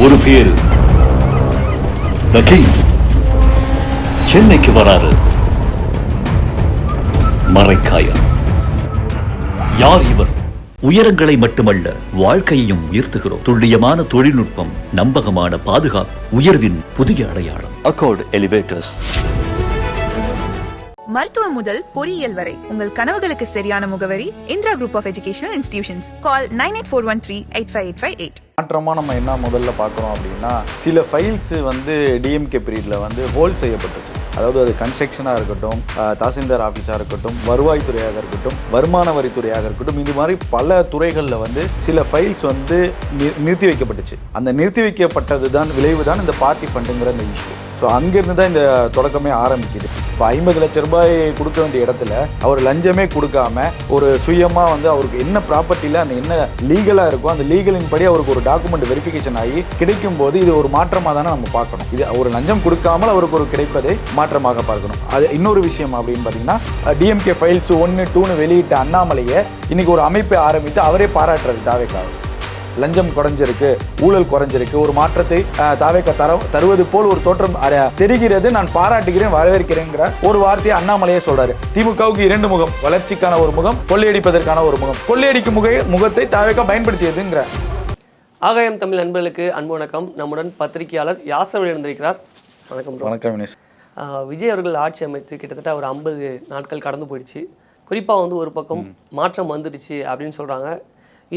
ஒரு பேரு The King சென்னைக்கு வராரு. மரைக்காயர். யார் இவர்? உயரங்களை மட்டுமல்ல, வாழ்க்கையையும் உயர்த்துகிறோம். துல்லியமான தொழில்நுட்பம், நம்பகமான பாதுகாப்பு, உயர்வின் புதிய அடையாளம். Accord elevators. மருத்துவம் முதல் பொறியியல் வரை உங்கள் கனவுகளுக்கு சரியான முகவரி Indira group of educational institutions. Call 9841385858. மாற்றமாக நம்ம என்ன முதல்ல பார்க்குறோம் அப்படின்னா, சில ஃபைல்ஸ் வந்து டிஎம்கே பீரியடில் வந்து ஹோல்ட் செய்யப்பட்டுச்சு. அதாவது அது கன்ஸ்ட்ரக்ஷனாக இருக்கட்டும், தாசில்தார் ஆஃபீஸாக இருக்கட்டும், வருவாய்த்துறையாக இருக்கட்டும், வருமான வரித்துறையாக இருக்கட்டும், இது மாதிரி பல துறைகளில் வந்து சில ஃபைல்ஸ் வந்து நிறுத்தி வைக்கப்பட்டுச்சு. அந்த நிறுத்தி வைக்கப்பட்டது தான் விளைவு தான் இந்த பார்ட்டி ஃபண்டுங்கிற இந்த இஷ்யூ. ஸோ அங்கேருந்து தான் இந்த தொடக்கமே ஆரம்பிக்குது. இப்போ 50 லட்ச ரூபாய் கொடுக்க வேண்டிய இடத்துல அவர் லஞ்சமே கொடுக்காம ஒரு சுயமாக வந்து அவருக்கு என்ன ப்ராப்பர்ட்டியில் அந்த என்ன லீகலாக இருக்கோ அந்த லீகலின் படி அவருக்கு ஒரு டாக்குமெண்ட் வெரிஃபிகேஷன் ஆகி கிடைக்கும் போது இது ஒரு மாற்றமாக தானே நம்ம பார்க்கணும். இது ஒரு லஞ்சம் கொடுக்காமல் அவருக்கு ஒரு கிடைப்பதை மாற்றமாக பார்க்கணும். அது இன்னொரு விஷயம் அப்படின்னு பார்த்தீங்கன்னா, டிஎம்கே ஃபைல்ஸ் 1, 2ன்னு வெளியிட்ட அண்ணாமலையை இன்னைக்கு ஒரு அமைப்பை ஆரம்பித்து அவரே பாராட்டுறது தாவேக்காக. லஞ்சம் குறைஞ்சிருக்கு, ஊழல் குறைஞ்சிருக்கு, ஒரு மாற்றத்தை தாவேக்கா தருவது போல் ஒரு தோற்றம் தெரிகிறது, நான் பாராட்டுகிறேன், வரவேற்கிறேங்கிற ஒரு வார்த்தையை அண்ணாமலையே சொல்றாரு. திமுகவுக்கு 2 முகம், வளர்ச்சிக்கான ஒரு முகம், கொள்ளையடிப்பதற்கான ஒரு முகம். கொள்ளையடிக்கும் முகத்தை தாவேக்கா பயன்படுத்தியதுங்கிற. ஆகாயம் தமிழ் நண்பர்களுக்கு அன்பு வணக்கம். நம்முடன் பத்திரிகையாளர் யாசர் இருந்திருக்கிறார். வணக்கம். வணக்கம் வினேஷ். விஜய் அவர்கள் ஆட்சி அமைத்து கிட்டத்தட்ட ஒரு 50 நாட்கள் கடந்து போயிடுச்சு. குறிப்பாக வந்து ஒரு பக்கம் மாற்றம் வந்துடுச்சு அப்படின்னு சொல்கிறாங்க.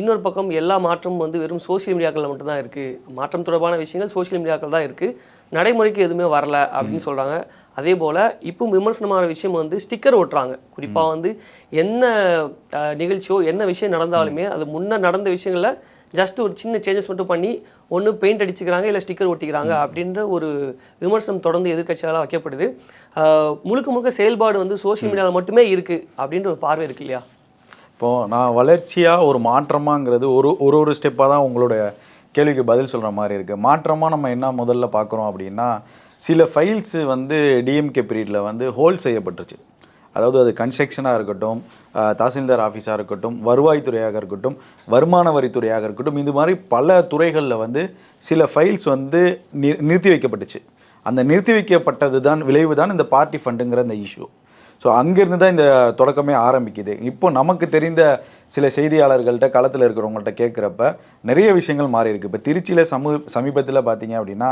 இன்னொரு பக்கம் எல்லா மாற்றமும் வந்து வெறும் சோசியல் மீடியாக்களில் மட்டும்தான் இருக்குது. மாற்றம் தொடர்பான விஷயங்கள் சோசியல் மீடியாக்கள் தான் இருக்குது, நடைமுறைக்கு எதுவுமே வரல அப்படின்னு சொல்கிறாங்க. அதே போல் இப்போ விமர்சனமான விஷயம் வந்து ஸ்டிக்கர் ஓட்டுறாங்க. குறிப்பாக வந்து என்ன நிகழ்ச்சியோ என்ன விஷயம் நடந்தாலுமே அது முன்னே நடந்த விஷயங்களில் ஜஸ்ட் ஒரு சின்ன சேஞ்சஸ் மட்டும் பண்ணி ஒன்று பெயிண்ட் அடிச்சுக்கிறாங்க, இல்லை ஸ்டிக்கர் ஒட்டிக்கிறாங்க அப்படின்ற ஒரு விமர்சனம் தொடர்ந்து எதிர்க்கட்சிகளாக வைக்கப்படுது. முழுக்க முழுக்க செயல்பாடு வந்து சோசியல் மீடியாவில் மட்டுமே இருக்குது அப்படின்ற ஒரு பார்வை இருக்கு இல்லையா? இப்போது நான் வளர்ச்சியாக ஒரு மாற்றமாங்கிறது ஒரு ஸ்டெப்பாக தான் உங்களுடைய கேள்விக்கு பதில் சொல்கிற மாதிரி இருக்குது. மாற்றமாக நம்ம என்ன முதல்ல பார்க்குறோம் அப்படின்னா, சில ஃபைல்ஸு வந்து டிஎம்கே பீரியடில் வந்து ஹோல்ட் செய்யப்பட்டுருச்சு. அதாவது அது கன்ஸ்ட்ரக்ஷனாக இருக்கட்டும், தாசில்தார் ஆஃபீஸாக இருக்கட்டும், வருவாய்த்துறையாக இருக்கட்டும், வருமான வரித்துறையாக இருக்கட்டும், இது மாதிரி பல துறைகளில் வந்து சில ஃபைல்ஸ் வந்து நிறுத்தி வைக்கப்பட்டுச்சு. அந்த நிறுத்தி வைக்கப்பட்டது தான் விளைவு தான் இந்த பார்ட்டி ஃபண்டுங்கிற இந்த இஷ்யூ. ஸோ அங்கேருந்து தான் இந்த தொடக்கமே ஆரம்பிக்குது. இப்போ நமக்கு தெரிந்த சில செய்தியாளர்கள்ட்ட களத்தில் இருக்கிறவங்கள்ட்ட கேட்குறப்ப நிறைய விஷயங்கள் மாறி இருக்குது. இப்போ திருச்சியில் சமீபத்தில் பார்த்தீங்க அப்படின்னா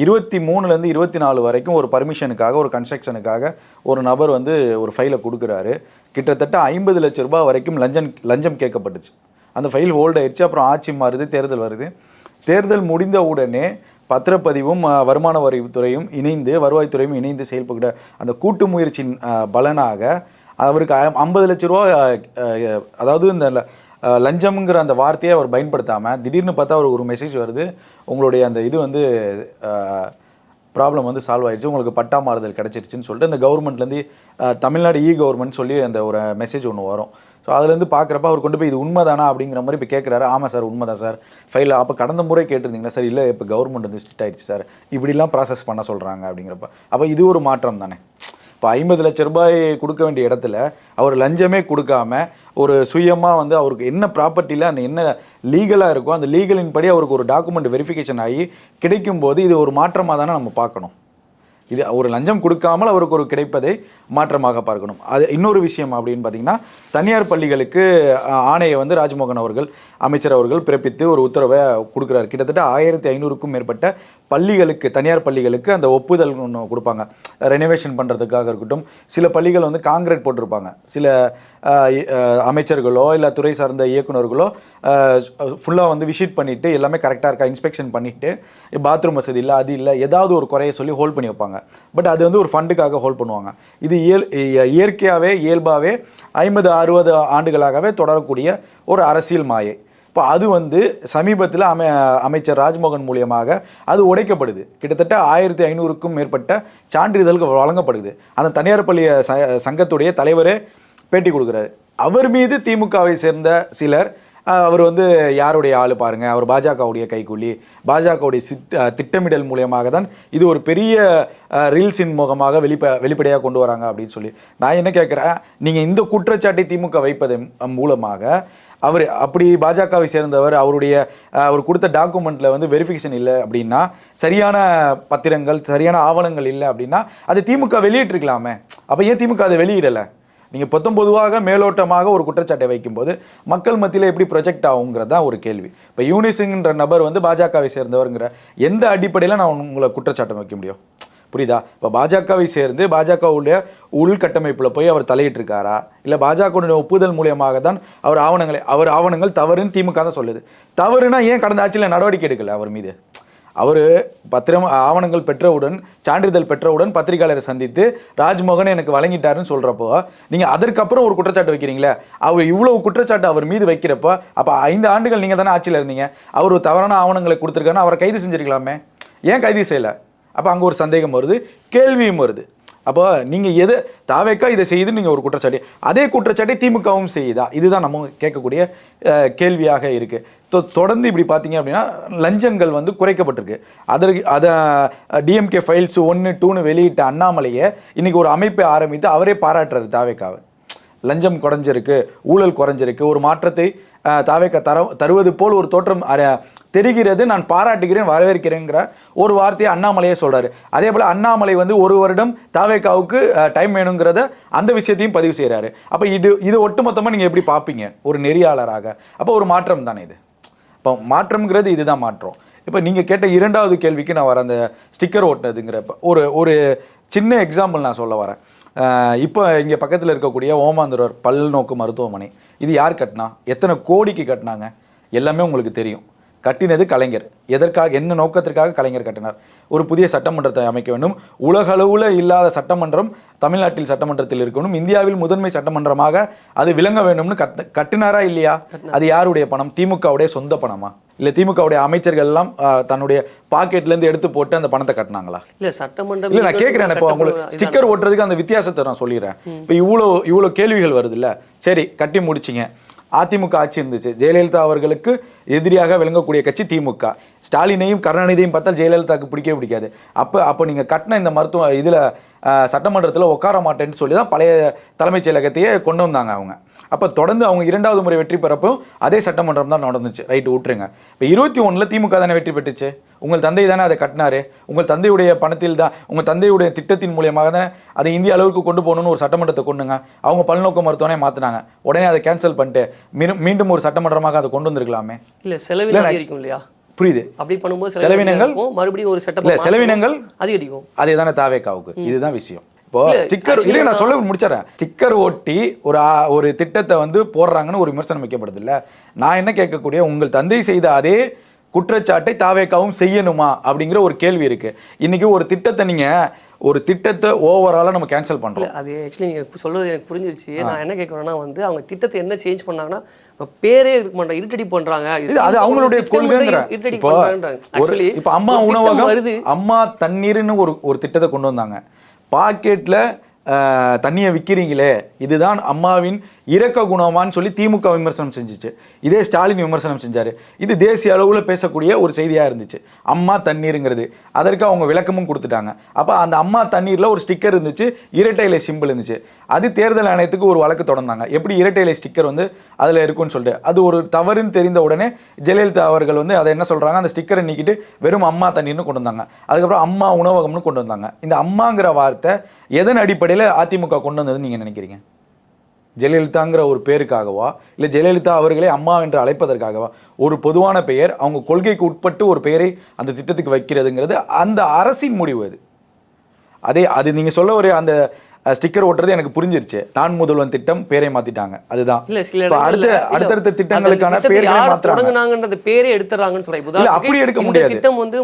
23லேருந்து 24 வரைக்கும் ஒரு பர்மிஷனுக்காக, ஒரு கன்ஸ்ட்ரக்ஷனுக்காக ஒரு நபர் வந்து ஒரு ஃபைலை கொடுக்குறாரு. கிட்டத்தட்ட 50 லட்ச ரூபாய் வரைக்கும் லஞ்சம் கேட்கப்பட்டுச்சு. அந்த ஃபைல் ஹோல்ட் ஆயிடுச்சு. அப்புறம் ஆட்சி மாறுது, தேர்தல் வருது. தேர்தல் முடிந்த உடனே பத்திரப்பதிவும் வருமான வரித்துறையும் இணைந்து, வருவாய்த்துறையும் இணைந்து செயல்படுகிற அந்த கூட்டு முயற்சியின் பலனாக அவருக்கு 50 லட்ச ரூபா, அதாவது இந்த லஞ்சம்ங்கிற அந்த வார்த்தையை அவர் பயன்படுத்தாமல் திடீர்னு பார்த்தா அவருக்கு ஒரு மெசேஜ் வருது, உங்களுடைய அந்த இது வந்து ப்ராப்ளம் வந்து சால்வ் ஆயிடுச்சு, உங்களுக்கு பட்டா மாறுதல் கிடச்சிருச்சுன்னு சொல்லிட்டு அந்த கவர்மெண்ட்லேருந்து தமிழ்நாடு கவர்மெண்ட் சொல்லி அந்த ஒரு மெசேஜ் ஒன்று வரும். ஸோ அதுலேருந்து பார்க்குறப்ப அவர் கொண்டு போய் இது உண்மைதானா அப்படிங்கிற மாதிரி இப்போ கேட்குறாரு. ஆமாம் சார், உண்மைதான் சார், ஃபைல் அப்போ கடந்த முறை கேட்டிருந்தீங்களா சார்? இல்லை, இப்போ கவர்மெண்ட் வந்து ஸ்ட்ரிக்ட் ஆகிடுச்சு சார், இப்படிலாம் ப்ராசஸ் பண்ண சொல்கிறாங்க அப்படிங்கிறப்ப அப்போ இது ஒரு மாற்றம் தானே. இப்போ 50 லட்ச ரூபாய் கொடுக்க வேண்டிய இடத்துல அவர் லஞ்சமே கொடுக்காம ஒரு சுயமாக வந்து அவருக்கு என்ன ப்ராப்பர்ட்டியில் அந்த என்ன லீகலாக இருக்கோ அந்த லீகலின் படி அவருக்கு ஒரு டாக்குமெண்ட் வெரிஃபிகேஷன் ஆகி கிடைக்கும் போது இது ஒரு மாற்றமாக தானே நம்ம பார்க்கணும். இது ஒரு லஞ்சம் கொடுக்காமல் அவருக்கு ஒரு கிடைப்பதை மாற்றமாக பார்க்கணும். அது இன்னொரு விஷயம் அப்படின்னு பார்த்தீங்கன்னா, தனியார் பள்ளிகளுக்கு ஆணையை வந்து ராஜ்மோகன் அவர்கள், அமைச்சர் அவர்கள் பிறப்பித்து ஒரு உத்தரவை கொடுக்குறாரு. கிட்டத்தட்ட 1500க்கும் மேற்பட்ட பள்ளிகளுக்கு, தனியார் பள்ளிகளுக்கு அந்த ஒப்புதல் ஒன்று கொடுப்பாங்க. ரெனோவேஷன் பண்ணுறதுக்காக இருக்கட்டும், சில பள்ளிகள் வந்து காங்கிரீட் போட்டிருப்பாங்க. சில அமைச்சர்களோ இல்லை துறை சார்ந்த இயக்குநர்களோ ஃபுல்லாக வந்து விசிட் பண்ணிவிட்டு எல்லாமே கரெக்டாக இருக்கா இன்ஸ்பெக்ஷன் பண்ணிவிட்டு, பாத்ரூம் வசதி இல்லை, அது இல்லை, ஏதாவது ஒரு குறையை சொல்லி ஹோல்ட் பண்ணி வைப்பாங்க. பட் அது வந்து ஒரு ஃபண்டுக்காக ஹோல்ட் பண்ணுவாங்க. இது இயற்கையாகவே இயல்பாகவே 50-60 ஆண்டுகளாகவே தொடரக்கூடிய ஒரு அரசியல் மாயை. இப்போ அது வந்து சமீபத்தில் அமைச்சர் ராஜ்மோகன் மூலியமாக அது உடைக்கப்படுது. கிட்டத்தட்ட 1500க்கும் மேற்பட்ட சான்றிதழ்கள் வழங்கப்படுது. அந்த தனியார் பள்ளி சங்கத்துடைய தலைவரே பேட்டி கொடுக்குறாரு. அவர் மீது திமுகவை சேர்ந்த சிலர் அவர் வந்து யாருடைய ஆள் பாருங்கள், அவர் பாஜகவுடைய கைக்கூலி, பாஜகவுடைய திட்டமிடல் மூலியமாக தான் இது ஒரு பெரிய ரீல்ஸின் முகமாக வெளிப்படையாக கொண்டு வராங்க அப்படின்னு சொல்லி நான் என்ன கேட்குறேன், நீங்கள் இந்த குற்றச்சாட்டை திமுக வைப்பதன் மூலமாக அவர் அப்படி பாஜகவை சேர்ந்தவர், அவர் கொடுத்த டாக்குமெண்ட்டில் வந்து வெரிஃபிகேஷன் இல்லை அப்படின்னா, சரியான பத்திரங்கள் சரியான ஆவணங்கள் இல்லை அப்படின்னா அது திமுக வெளியிட்டிருக்கலாமே. அப்போ ஏன் திமுக அதை வெளியிடலை? நீங்கள் பொதுவாக மேலோட்டமாக ஒரு குற்றச்சாட்டை வைக்கும்போது மக்கள் மத்தியில் எப்படி ப்ரொஜெக்ட் ஆகுங்கிறது தான் ஒரு கேள்வி. இப்போ யூனிசிங்கிற நபர் வந்து பாஜகவை சேர்ந்தவருங்கிற எந்த அடிப்படையில் நான் உங்களை குற்றச்சாட்டை வைக்க முடியும்? புரியுதா? இப்போ பாஜகவை சேர்ந்து பாஜகவுடைய உள்கட்டமைப்பில் போய் அவர் தலையிட்டிருக்காரா, இல்லை பாஜகவுடைய ஒப்புதல் மூலியமாக தான் அவர் ஆவணங்கள் தவறுன்னு திமுக தான் சொல்லுது. தவறுனா ஏன் கடந்த ஆட்சியில் நடவடிக்கை எடுக்கலை அவர் மீது? அவர் ஆவணங்கள் பெற்றவுடன், சான்றிதழ் பெற்றவுடன் பத்திரிகையாளரை சந்தித்து ராஜ்மோகன் எனக்கு வழங்கிட்டாருன்னு சொல்கிறப்போ நீங்கள் அதற்கப்புறம் ஒரு குற்றச்சாட்டு வைக்கிறீங்களே, அவர் இவ்வளவு குற்றச்சாட்டு அவர் மீது வைக்கிறப்போ அப்போ 5 ஆண்டுகள் நீங்கள் தானே ஆட்சியில் இருந்தீங்க, அவர் ஒரு தவறான ஆவணங்களை கொடுத்துருக்காருன்னு அவரை கைது செஞ்சிருக்கலாமே, ஏன் கைது செய்யலை? அப்போ அங்கே ஒரு சந்தேகம் வருது, கேள்வியும் வருது. அப்போ நீங்கள் தாவேக்கா இதை செய்யுதுன்னு நீங்கள் ஒரு குற்றச்சாட்டு, அதே குற்றச்சாட்டை திமுகவும் செய்யுதா? இதுதான் நம்ம கேட்கக்கூடிய கேள்வியாக இருக்குது. தொடர்ந்து இப்படி பார்த்தீங்க அப்படின்னா லஞ்சங்கள் வந்து குறைக்கப்பட்டிருக்கு. அதை டிஎம்கே ஃபைல்ஸ் 1, 2ன்னு வெளியிட்ட அண்ணாமலையை இன்னைக்கு ஒரு அமைப்பை ஆரம்பித்து அவரே பாராட்டுறாரு தாவேக்காவை. லஞ்சம் குறைஞ்சிருக்கு, ஊழல் குறைஞ்சிருக்கு, ஒரு மாற்றத்தை தாவேக்கா தருவது போல் ஒரு தோற்றம் தெரிகிறது, நான் பாராட்டுகிறேன், வரவேற்கிறேங்கிற ஒரு வார்த்தையை அண்ணாமலையே சொல்றாரு. அதே போல அண்ணாமலை வந்து 1 வருடம் தாவேக்காவுக்கு டைம் வேணுங்கிறத அந்த விஷயத்தையும் பதிவு செய்யறாரு. அப்ப இது ஒட்டுமொத்தமா நீங்க எப்படி பார்ப்பீங்க ஒரு நெறியாளராக? அப்போ ஒரு மாற்றம் தானே இது. இப்போ மாற்றம்ங்கிறது இதுதான் மாற்றம். இப்போ நீங்க கேட்ட 2வது கேள்விக்கு நான் அந்த ஸ்டிக்கர் ஓட்டுனதுங்கிறப்ப ஒரு சின்ன எக்ஸாம்பிள் நான் சொல்ல வரேன். இப்போ இங்கே பக்கத்தில் இருக்கக்கூடிய ஓமாந்தூர் பல்நோக்கு மருத்துவமனை, இது யார் கட்டினா, எத்தனை கோடிக்கு கட்டினாங்க எல்லாமே உங்களுக்கு தெரியும். கட்டினது கலைஞர். எதற்காக, என்ன நோக்கத்திற்காக கலைஞர் கட்டினார்? ஒரு புதிய சட்டமன்றத்தை அமைக்க வேண்டும், உலகளவில் இல்லாத சட்டமன்றம் தமிழ்நாட்டில் சட்டமன்றத்தில் இருக்கணும், இந்தியாவில் முதன்மை சட்டமன்றமாக அது விளங்க வேண்டும்னு கட்டினாரா இல்லையா? அது யாருடைய பணம்? திமுகவுடைய சொந்த பணமா? இல்லை திமுகவுடைய அமைச்சர்கள் எல்லாம் தன்னுடைய பாக்கெட்லேருந்து எடுத்து போட்டு அந்த பணத்தை கட்டினாங்களா? இல்லை சட்டமன்றம். இல்லை நான் கேட்குறேன், இப்போ உங்களுக்கு ஸ்டிக்கர் ஓட்டுறதுக்கு அந்த வித்தியாசத்தை நான் சொல்லிடுறேன். இப்போ இவ்வளோ கேள்விகள் வருது இல்லை? சரி, கட்டி முடிச்சிங்க, அதிமுக ஆட்சி இருந்துச்சு, ஜெயலலிதா அவர்களுக்கு எதிரியாக விளங்கக்கூடிய கட்சி திமுக. ஸ்டாலினையும் கருணாநிதியும் பார்த்தால் ஜெயலலிதாவுக்கு பிடிக்கவே பிடிக்காது. அப்போ நீங்கள் கட்டின இந்த மருத்துவ இதில் சட்டமன்றத்தில் உட்கார மாட்டேன்னு சொல்லி தான் பழைய தலைமைச் செயலகத்தையே கொண்டு வந்தாங்க அவங்க. அப்போ தொடர்ந்து அவங்க 2வது முறை வெற்றி பெறப்போ அதே சட்டமன்றம் தான் நடந்துச்சு. ரைட்டு, விட்டுருங்க. இப்போ 21ல் திமுக தானே வெற்றி பெற்றுச்சு, உங்கள் தந்தை தானே அதை கட்டினாரு, உங்கள் தந்தையுடைய பணத்தில் தான், உங்கள் தந்தையுடைய திட்டத்தின் மூலியமாக தானே அதை இந்திய அளவுக்கு கொண்டு போகணும்னு ஒரு சட்டமன்றத்தை கொண்டுங்க. அவங்க பல்நோக்கு மருத்துவமனை மாற்றினாங்க, உடனே அதை கேன்சல் பண்ணிட்டு மீண்டும் ஒரு சட்டமன்றமாக அதை கொண்டு வந்திருக்கலாமே. இல்லை செலவினம் அதிகரிக்கும் இல்லையா? புரியுது. அப்படி பண்ணும்போது செலவினங்கள் மறுபடியும் ஒரு சட்டம், செலவினங்கள் அதிகரிக்கும். அதே தானே தாவேக்காவுக்கு. இதுதான் விஷயம். இப்போ ஸ்டிக்கர் இல்லை, நான் சொல்ல முடிச்சிடறேன். ஸ்டிக்கர் ஒட்டி ஒரு திட்டத்தை வந்து போடுறாங்கன்னு ஒரு விமர்சனம் வைக்கப்படுது இல்லை. நான் என்ன கேட்கக்கூடிய, உங்கள் தந்தை செய்த அதே குற்றச்சாட்டை தாவேக்காவும் செய்யணுமா அப்படிங்கிற ஒரு கேள்வி இருக்கு. இன்னைக்கு ஒரு திட்டத்தை ஓவராலாக நம்ம கேன்சல் பண்ணுறோம். அது ஆக்சுவலி நீங்கள் சொல்வது எனக்கு புரிஞ்சிருச்சு. நான் என்ன கேட்குறேன்னா வந்து அவங்க திட்டத்தை என்ன சேஞ்ச் பண்ணாங்கன்னா பேரே இருக்க மாட்டாங்க, இருட்டடி பண்றாங்க. அது அவங்களுடைய கொள்கைங்கிற. இப்போ அம்மா உணவகம் வருது, அம்மா தண்ணீர்னு ஒரு திட்டத்தை கொண்டு வந்தாங்க. பாக்கெட்டில் தண்ணியை விற்கிறீங்களே, இதுதான் அம்மாவின் இரக்க குணமான்னு சொல்லி திமுக விமர்சனம் செஞ்சிச்சு. இதே ஸ்டாலின் விமர்சனம் செஞ்சார். இது தேசிய அளவில் பேசக்கூடிய ஒரு செய்தியாக இருந்துச்சு, அம்மா தண்ணீருங்கிறது. அதற்கு அவங்க விளக்கமும் கொடுத்துட்டாங்க. அப்போ அந்த அம்மா தண்ணீரில் ஒரு ஸ்டிக்கர் இருந்துச்சு, இரட்டை இலை சிம்பிள் இருந்துச்சு. அது தேர்தல் ஆணையத்துக்கு ஒரு வழக்கு தொடர்ந்தாங்க, எப்படி இரட்டை இலை ஸ்டிக்கர் வந்து அதில் இருக்குன்னு சொல்லிட்டு. அது ஒரு தவறுன்னு தெரிந்த உடனே ஜெயலலிதா அவர்கள் வந்து அதை என்ன சொல்கிறாங்க, அந்த ஸ்டிக்கரை நீக்கிட்டு வெறும் அம்மா தண்ணீர்னு கொண்டு வந்தாங்க. அதுக்கப்புறம் அம்மா உணவகம்னு கொண்டு வந்தாங்க. இந்த அம்மாங்கிற வார்த்தை எதன் அடிப்படையில் அதிமுக கொண்டு வந்ததுன்னு நீங்கள் நினைக்கிறீங்க? ஜெயலலிதாங்கிற ஒரு பேருக்காகவா, இல்லை ஜெயலலிதா அவர்களே அம்மா என்று அழைப்பதற்காகவா? ஒரு பொதுவான பெயர், அவங்க கொள்கைக்கு உட்பட்டு ஒரு பெயரை அந்த திட்டத்துக்கு வைக்கிறதுங்கிறது அந்த அரசின் முடிவு. அது நீங்கள் சொல்ல ஒரு அந்த ஸ்டிக்கர் ஓட்டுறது எனக்கு புரிஞ்சிருச்சு. நான் முதல்வன் திட்டம் பேரை மாத்திட்டாங்க, அதுதான். அடுத்தடுத்த திட்டங்களுக்கான பேரை மாத்துறாங்க, பேரே எடுத்துறாங்கன்னு சொல்றாங்க. அப்படி எடுக்க முடியாது, திட்டம் வந்து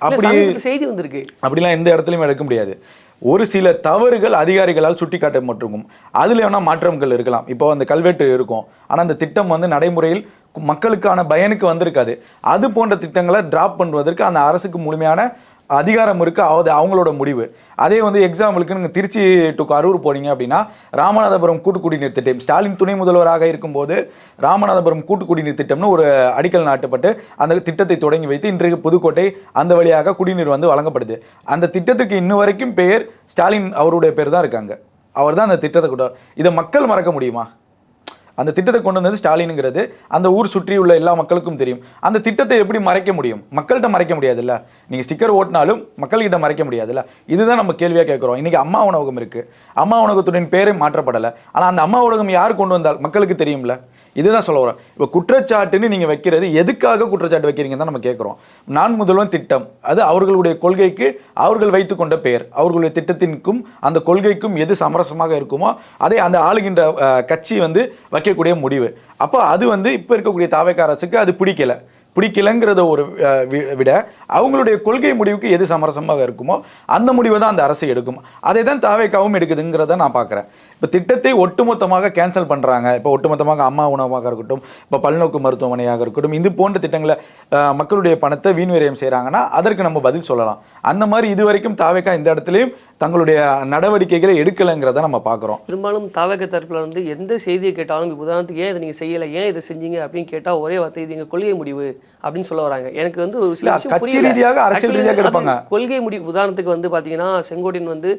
அப்படி செய்தி வந்திருக்கு, அப்படிலாம் எந்த இடத்துலயும் எடுக்க முடியாது. ஒரு சில தவறுகள் அதிகாரிகளால் சுட்டிக்காட்டப்பட்டிருக்கும், அதில் வேணால் மாற்றங்கள் இருக்கலாம். இப்போ அந்த கல்வெட்டு இருக்கும், ஆனால் அந்த திட்டம் வந்து நடைமுறையில் மக்களுக்கான பயனுக்கு வந்திருக்காது. அது போன்ற திட்டங்களை டிராப் பண்ணுவதற்கு அந்த அரசுக்கு முழுமையான அதிகாரம் இருக்கு, அது அவங்களோட முடிவு. அதே வந்து எக்ஸாம்பிளுக்கு நீங்கள் திருச்சி டு கரூர் போனீங்க அப்படின்னா ராமநாதபுரம் கூட்டு குடிநீர் திட்டம் ஸ்டாலின் துணை முதல்வராக இருக்கும்போது ராமநாதபுரம் கூட்டு குடிநீர் திட்டம்னு ஒரு அடிக்கல் நாட்டப்பட்டு அந்த திட்டத்தை தொடங்கி வைத்து இன்றைக்கு புதுக்கோட்டை அந்த வழியாக குடிநீர் வந்து வழங்கப்படுது. அந்த திட்டத்துக்கு இன்ன வரைக்கும் பெயர் ஸ்டாலின் அவருடைய பேர் தான் இருக்காங்க. அவர் தான் அந்த திட்டத்தை கொண்டு. இதை மக்கள் மறக்க முடியுமா? அந்த திட்டத்தை கொண்டு வந்தது ஸ்டாலினுங்கிறது அந்த ஊர் சுற்றியுள்ள எல்லா மக்களுக்கும் தெரியும். அந்த திட்டத்தை எப்படி மறைக்க முடியும்? மக்கள்கிட்ட மறைக்க முடியாதுல்ல. நீங்கள் ஸ்டிக்கர் ஓட்டினாலும் மக்கள்கிட்ட மறைக்க முடியாதுல்ல. இதுதான் நம்ம கேள்வியாக கேட்குறோம். இன்றைக்கி அம்மா உணவகம் இருக்குது, அம்மா உணவகத்துடன் பேரே மாற்றப்படலை. ஆனால் அந்த அம்மா உணவகம் யார் கொண்டு வந்தால் மக்களுக்கு தெரியும்ல. இதுதான் சொல்ல வரோம். இப்போ குற்றச்சாட்டுன்னு நீங்கள் வைக்கிறது எதுக்காக குற்றச்சாட்டு வைக்கிறீங்க தான் நம்ம கேட்குறோம். நான் முதல்வன் திட்டம் அது அவர்களுடைய கொள்கைக்கு அவர்கள் வைத்து கொண்ட பெயர், அவர்களுடைய திட்டத்திற்கும் அந்த கொள்கைக்கும் எது சமரசமாக இருக்குமோ அதை அந்த ஆளுகின்ற கட்சி வந்து வைக்கக்கூடிய முடிவு. அப்போ அது வந்து இப்போ இருக்கக்கூடிய தாவேக்கா அரசுக்கு அது பிடிக்கலைங்கிறத ஒரு விட அவங்களுடைய கொள்கை முடிவுக்கு எது சமரசமாக இருக்குமோ அந்த முடிவை தான் அந்த அரசு எடுக்கும். அதை தான் தாவேக்காவும் எடுக்குதுங்கிறத நான் பார்க்குறேன். இப்போ திட்டத்தை ஒட்டுமொத்தமாக கேன்சல் பண்ணுறாங்க. இப்போ ஒட்டுமொத்தமாக அம்மா உணவாக இருக்கட்டும், இப்போ பல்நோக்கு மருத்துவமனையாக இருக்கட்டும், இது போன்ற திட்டங்களை மக்களுடைய பணத்தை வீண் விரயம் செய்கிறாங்கன்னா அதற்கு நம்ம பதில் சொல்லலாம். அந்த மாதிரி இது வரைக்கும் தாவேக்கா இந்த இடத்துலையும் தங்களுடைய நடவடிக்கைகளை எடுக்கலைங்கிறத நம்ம பார்க்குறோம். பெரும்பாலும் தாவேக்கா தரப்பில் வந்து எந்த செய்தியை கேட்டாலும் உதாரணத்துக்கு ஏன் இதை நீங்கள் செய்யலை, ஏன் இதை செஞ்சீங்க அப்படின்னு கேட்டால் ஒரே வார்த்தை இது எங்கள் கொள்கை முடிவு அப்படின்னு சொல்ல வராங்க. எனக்கு வந்து ஒரு சில கட்சி ரீதியாக அரசியல் ரீதியாக இருப்பாங்க. கொள்கை முடிவு உதாரணத்துக்கு வந்து பார்த்தீங்கன்னா செங்கோட்டையன் வந்து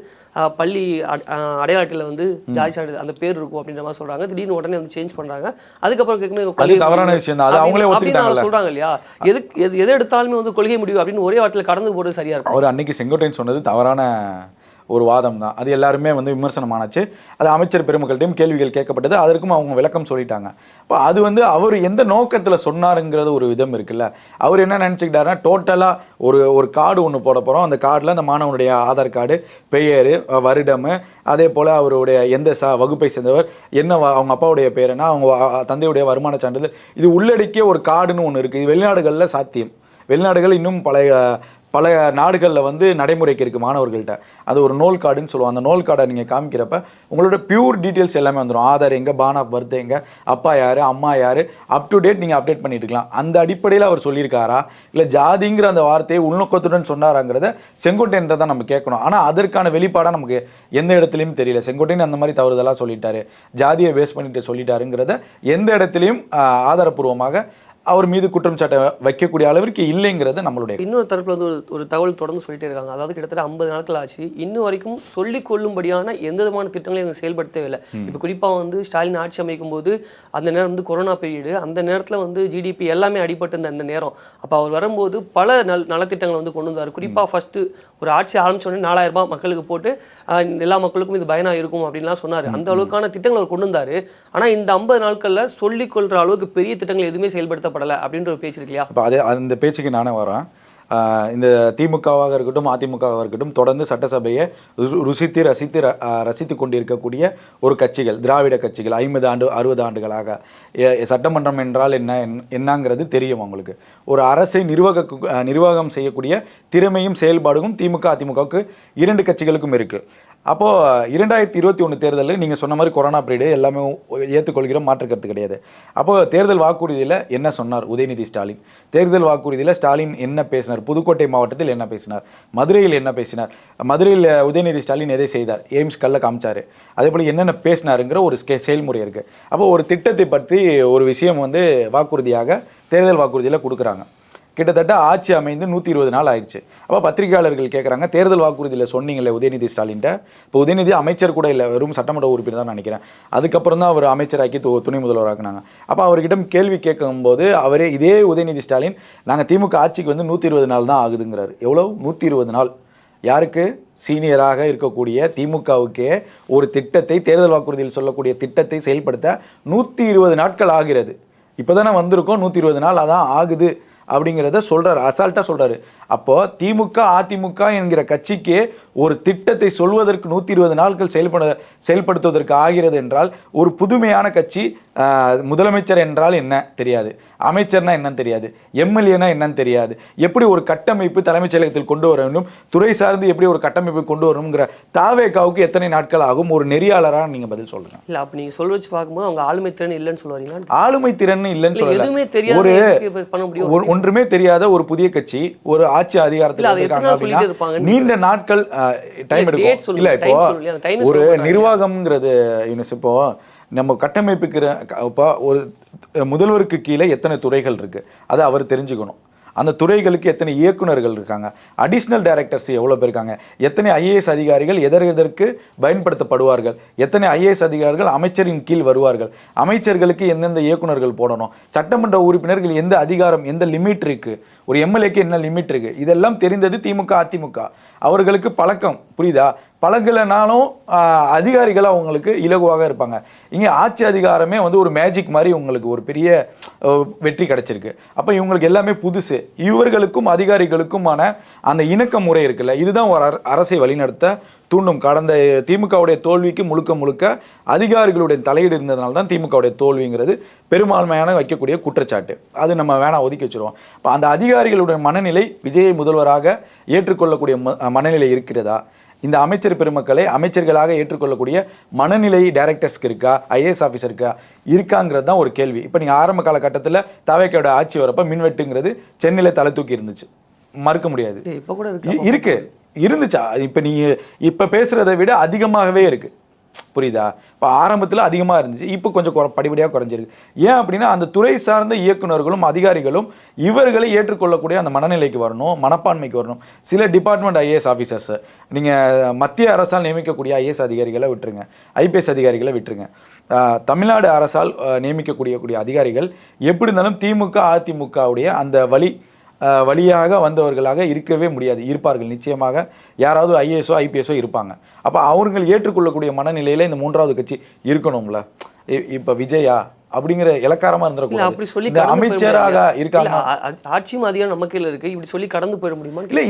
பள்ளி அடையாளத்தில் வந்து ஜாதி சான்றிதழ் அந்த பேர் இருக்கும் அப்படின்ற மாதிரி சொல்றாங்க. திடீர்னு உடனே வந்து சேஞ்ச் பண்றாங்க. அதுக்கப்புறம் கேட்கணும் தவறான விஷயம் தான், அது அவங்களே ஒத்துக்கிட்டாங்க சொல்றாங்க இல்லையா. எது எடுத்தாலுமே வந்து கொள்கை முடிவு அப்படின்னு ஒரே வார்த்தையில் கடந்து போறது சரியா இருக்கும். அவர் அன்னைக்கு செங்கோட்டையன் சொன்னது தவறான ஒரு வாதம் தான். அது எல்லாருமே வந்து விமர்சனமானாச்சு. அது அமைச்சர் பெருமக்கள்கிட்டையும் கேள்விகள் கேட்கப்பட்டது. அதற்கும் அவங்க விளக்கம் சொல்லிட்டாங்க. இப்போ அது வந்து அவர் எந்த நோக்கத்தில் சொன்னாருங்கிறது ஒரு விதம் இருக்குல்ல. அவர் என்ன நினச்சிக்கிட்டாருன்னா டோட்டலாக ஒரு கார்டு ஒன்று போட போகிறோம். அந்த கார்டில் அந்த மாணவனுடைய ஆதார் கார்டு, பெயர், வருடம், அதே போல் அவருடைய எந்த வகுப்பை சேர்ந்தவர், என்ன அவங்க அப்பாவுடைய பேர் என்ன, அவங்க தந்தையுடைய வருமான சான்றிதழ், இது உள்ளடக்கிய ஒரு கார்டுன்னு ஒன்று இருக்குது. இது வெளிநாடுகளில் சாத்தியம். வெளிநாடுகள் இன்னும் பல நாடுகளில் வந்து நடைமுறைக்கு இருக்குது மாணவர்கள்ட்ட. அது ஒரு நோல் கார்டுன்னு சொல்லுவோம். அந்த நோல் கார்டை நீங்கள் காமிக்கிறப்ப உங்களோட பியூர் டீட்டெயில்ஸ் எல்லாமே வந்துடும். ஆதார் எங்கே, பான் ஆஃப் பர்த் எங்கே, அப்பா யார், அம்மா யார், அப் டு டேட் நீங்கள் அப்டேட் பண்ணிட்டு இருக்கலாம். அந்த அடிப்படையில் அவர் சொல்லியிருக்காரா இல்லை ஜாதிங்கிற அந்த வார்த்தையை உள்நோக்கத்துடன் சொன்னாராங்கிறத செங்கோட்டையன் தான் நம்ம கேட்கணும். ஆனால் அதற்கான வெளிப்பாடாக நமக்கு எந்த இடத்துலையும் தெரியல. செங்கோட்டையன் அந்த மாதிரி தவறுதலாக சொல்லிட்டாரு, ஜாதியை பேஸ் பண்ணிட்டு சொல்லிட்டாருங்கிறத எந்த இடத்துலையும் ஆதாரப்பூர்வமாக அவர் மீது குற்றம் சாட்ட வைக்கக்கூடிய அளவிற்கு இல்லைங்கிறது நம்மளுடைய. இன்னொரு தரப்புல வந்து ஒரு தகவல் தொடர்ந்து சொல்லிட்டே இருக்காங்க. அதாவது கிட்டத்தட்ட 50 நாட்கள் ஆச்சு, இன்னும் வரைக்கும் சொல்லிக் கொள்ளும்படியான எந்த விதமான திட்டங்களையும் இவங்க செயல்படுத்தவே இல்லை. இப்போ குறிப்பாக வந்து ஸ்டாலின் ஆட்சி அமைக்கும் போது அந்த நேரம் வந்து கொரோனா பீரியடு, அந்த நேரத்தில் வந்து ஜிடிபி எல்லாமே அடிபட்டு இருந்த அந்த நேரம். அப்போ அவர் வரும்போது பல நலத்திட்டங்களை வந்து கொண்டு வந்தார். குறிப்பாக ஃபர்ஸ்ட் ஒரு ஆட்சி ஆரம்பிச்சோடனே 4000 ரூபாய் மக்களுக்கு போட்டு எல்லா மக்களுக்கும் இது பயனாக இருக்கும் அப்படின்லாம் சொன்னார். அந்த அளவுக்கான திட்டங்களை அவர் கொண்டு வந்தார். ஆனால் இந்த 50 நாட்களில் சொல்லிக் கொள்கிற அளவுக்கு பெரிய திட்டங்கள் எதுவுமே செயல்படுத்த அப்படின்ற ஒரு பேச்சு இருக்கு இல்லையா. அப்போ அந்த பேச்சுக்கு நானே வரேன். இந்த திமுகவாக இருக்கட்டும் அதிமுகவாக இருக்கட்டும் தொடர்ந்து சட்டசபையை ரசித்து கொண்டிருக்கக்கூடிய ஒரு கட்சிகள், திராவிட கட்சிகள் 50 ஆண்டு 60 ஆண்டுகளாக சட்டமன்றம் என்றால் என்னங்கிறது தெரியும் அவங்களுக்கு. ஒரு அரசை நிர்வாகம் செய்யக்கூடிய திறமையும் செயல்பாடும் திமுக அதிமுகவுக்கு 2 கட்சிகளுக்கும் இருக்குது. அப்போது 2021 தேர்தலில் நீங்கள் சொன்ன மாதிரி கொரோனா பீரியடு எல்லாமே ஏற்றுக்கொள்கிற மாற்றுக்கிறது கிடையாது. அப்போது தேர்தல் வாக்குறுதியில் என்ன சொன்னார் உதயநிதி ஸ்டாலின், தேர்தல் வாக்குறுதியில் ஸ்டாலின் என்ன பேசினார், புதுக்கோட்டை மாவட்டத்தில் என்ன பேசினார், மதுரையில் என்ன பேசினார், மதுரையில் உதயநிதி ஸ்டாலின் எதை செய்தார், எய்ம்ஸ் கல்ல காமிச்சார், அதே போல் என்னென்ன பேசினாருங்கிற ஒரு செயல்முறை இருக்குது. அப்போ ஒரு திட்டத்தை பற்றி ஒரு விஷயம் வந்து வாக்குறுதியாக தேர்தல் வாக்குறுதியில் கொடுக்குறாங்க. கிட்டத்தட்ட ஆட்சி அமைந்து 120 நாள் ஆயிடுச்சு. அப்போ பத்திரிகையாளர்கள் கேட்குறாங்க, தேர்தல் வாக்குறுதியில் சொன்னீங்களே உதயநிதி ஸ்டாலின்ட்ட, இப்போ உதயநிதி அமைச்சர் கூட இல்லை, வெறும் சட்டமன்ற உறுப்பினர் தான் நினைக்கிறேன். அதுக்கப்புறம் தான் அவர் அமைச்சராக்கி துணை முதல்வராக்குனாங்க. அப்போ அவர்கிட்ட கேள்வி கேட்கும்போது அவரே இதே உதயநிதி ஸ்டாலின் நாங்கள் திமுக ஆட்சிக்கு வந்து 120 நாள் தான் ஆகுதுங்கிறார். எவ்வளோ 120 நாள்? யாருக்கு? சீனியராக இருக்கக்கூடிய திமுகவுக்கே ஒரு திட்டத்தை, தேர்தல் வாக்குறுதியில் சொல்லக்கூடிய திட்டத்தை செயல்படுத்த 120 நாட்கள் ஆகிறது. இப்போ தானே வந்திருக்கோம், 120 நாள் அதான் ஆகுது அப்படிங்கிறத சொல்கிறார், அசால்ட்டாக சொல்கிறாரு. அப்போது திமுக அதிமுக என்கிற கட்சிக்கே ஒரு திட்டத்தை சொல்வதற்கு 120 நாட்கள் செயல்படுத்துவதற்கு ஆகிறது என்றால் ஒரு புதுமையான கட்சி. முதலமைச்சர் என்றால் என்ன தெரியாது, அமைச்சர்னா என்னன்னு தெரியாது, எம்எல்ஏனா என்னன்னு தெரியாது, எப்படி ஒரு கட்டமைப்பு தலைமைச் செயலகத்தில் கொண்டு வர வேண்டும், துறை சார்ந்து எப்படி ஒரு கட்டமைப்பு கொண்டு வரணுங்கிற தாவேக்காவுக்கு எத்தனை நாட்கள் ஆகும்? ஒரு நெறியாளராக நீங்கள் பதில் சொல்லுங்க. இல்லை அப்போ நீங்கள் சொல்ல வச்சு பார்க்கும்போது அவங்க ஆளுமை திறன் இல்லைன்னு சொல்லுவாங்க. ஆளுமை திறன் இல்லைன்னு சொல்ல, எதுவுமே தெரியாது, ஒன்றுமே தெரியாத ஒரு புதிய கட்சி ஒரு ஆட்சி அதிகாரத்தில் அது எத்தனை இருக்காங்க நாள் சொல்லிட்டே அப்படின்னா இருப்பாங்க நீண்ட நாட்கள் டைம் date எடுக்கும். சொல்லுங்க, இல்ல time இப்போ சொல்லுங்க, அந்த time ஒரு சொல்ல மாட்டாங்க. நிர்வாகம்ங்கிறது யூனிஸ் இப்போ நம்ம கட்டமைப்புக்கிற இப்போ ஒரு முதல்வருக்கு கீழே எத்தனை துறைகள் இருக்கு அதை அவர் தெரிஞ்சுக்கணும். அந்த துறைகளுக்கு எத்தனை இயக்குநர்கள் இருக்காங்க, அடிஷ்னல் டைரக்டர்ஸ் எவ்வளோ பேர் இருக்காங்க, எத்தனை ஐஏஎஸ் அதிகாரிகள் எதற்கு பயன்படுத்தப்படுவார்கள், எத்தனை ஐஏஎஸ் அதிகாரிகள் அமைச்சரின் கீழ் வருவார்கள், அமைச்சர்களுக்கு எந்தெந்த இயக்குநர்கள் போடணும், சட்டமன்ற உறுப்பினர்கள் எந்த அதிகாரம் எந்த லிமிட் இருக்கு, ஒரு எம்எல்ஏக்கு என்ன லிமிட் இருக்கு, இதெல்லாம் தெரிந்தது திமுக அதிமுக. அவர்களுக்கு பழக்கம் புரியுதா, பழகலைனாலும் அதிகாரிகள் அவங்களுக்கு இலகுவாக இருப்பாங்க. இங்கே ஆட்சி அதிகாரமே வந்து ஒரு மேஜிக் மாதிரி உங்களுக்கு ஒரு பெரிய வெற்றி கிடைச்சிருக்கு. அப்போ இவங்களுக்கு எல்லாமே புதுசு. இவர்களுக்கும் அதிகாரிகளுக்குமான அந்த இணக்க முறை இருக்குல்ல, இதுதான் ஒரு அரசை வழிநடத்த தூண்டும். கடந்த திமுகவுடைய தோல்விக்கு முழுக்க முழுக்க அதிகாரிகளுடைய தலையீடு இருந்ததுனால தான் திமுகவுடைய தோல்விங்கிறது பெரும்பான்மையான வைக்கக்கூடிய குற்றச்சாட்டு. அது நம்ம வேணா ஒதுக்கி வச்சிருவோம். இப்போ அந்த அதிகாரிகளுடைய மனநிலை விஜயை முதல்வராக ஏற்றுக்கொள்ளக்கூடிய மனநிலை இருக்கிறதா, இந்த அமைச்சர் பெருமக்களை அமைச்சர்களாக ஏற்றுக்கொள்ளக்கூடிய மனநிலை டைரக்டர்ஸ்க்கு இருக்கா, ஐஏஎஸ் ஆஃபீஸருக்கா இருக்காங்கிறது தான் ஒரு கேள்வி. இப்போ நீங்கள் ஆரம்ப காலகட்டத்தில் தவேக்கையோட ஆட்சி வரப்போ மின்வெட்டுங்கிறது சென்னையில் தலை தூக்கி இருந்துச்சு, மறுக்க முடியாது. இப்போ கூட இருக்கு இருந்துச்சா, இப்போ நீங்கள் இப்போ பேசுகிறத விட அதிகமாகவே இருக்கு, புரியுதா. இப்போ ஆரம்பத்தில் அதிகமாக இருந்துச்சு, இப்போ கொஞ்சம் படிப்படியாக குறைஞ்சிருக்கு. ஏன் அப்படின்னா அந்த துறை சார்ந்த இயக்குநர்களும் அதிகாரிகளும் இவர்களை ஏற்றுக்கொள்ளக்கூடிய அந்த மனநிலைக்கு வரணும், மனப்பான்மைக்கு வரணும். சில டிபார்ட்மெண்ட் ஐஏஎஸ் ஆஃபீஸர்ஸ் நீங்கள் மத்திய அரசால் நியமிக்கக்கூடிய ஐஏஎஸ் அதிகாரிகளை விட்டுருங்க, ஐபிஎஸ் அதிகாரிகளை விட்டுருங்க, தமிழ்நாடு அரசால் நியமிக்கக்கூடிய அதிகாரிகள் எப்படி இருந்தாலும் திமுக அதிமுகவுடைய அந்த வழியாக வந்தவர்களாக இருக்கவே முடியாது. இருப்பார்கள் நிச்சயமாக, யாராவது ஐஏஎஸோ ஐபிஎஸோ இருப்பாங்க. அப்போ அவர்கள் ஏற்றுக்கொள்ளக்கூடிய மனநிலையில் இந்த மூன்றாவது கட்சி இருக்கணும்ல. இப்போ விஜயா அப்படிங்கிற இலக்காரமா இருந்துடக்கூடாது. அப்படி சொல்லி அமைச்சராக இருக்காங்க, ஆட்சியும் அதிகாரம் நம்ம கையில் இருக்கு, இப்படி சொல்லி கடந்து போயிட முடியுமா? இல்ல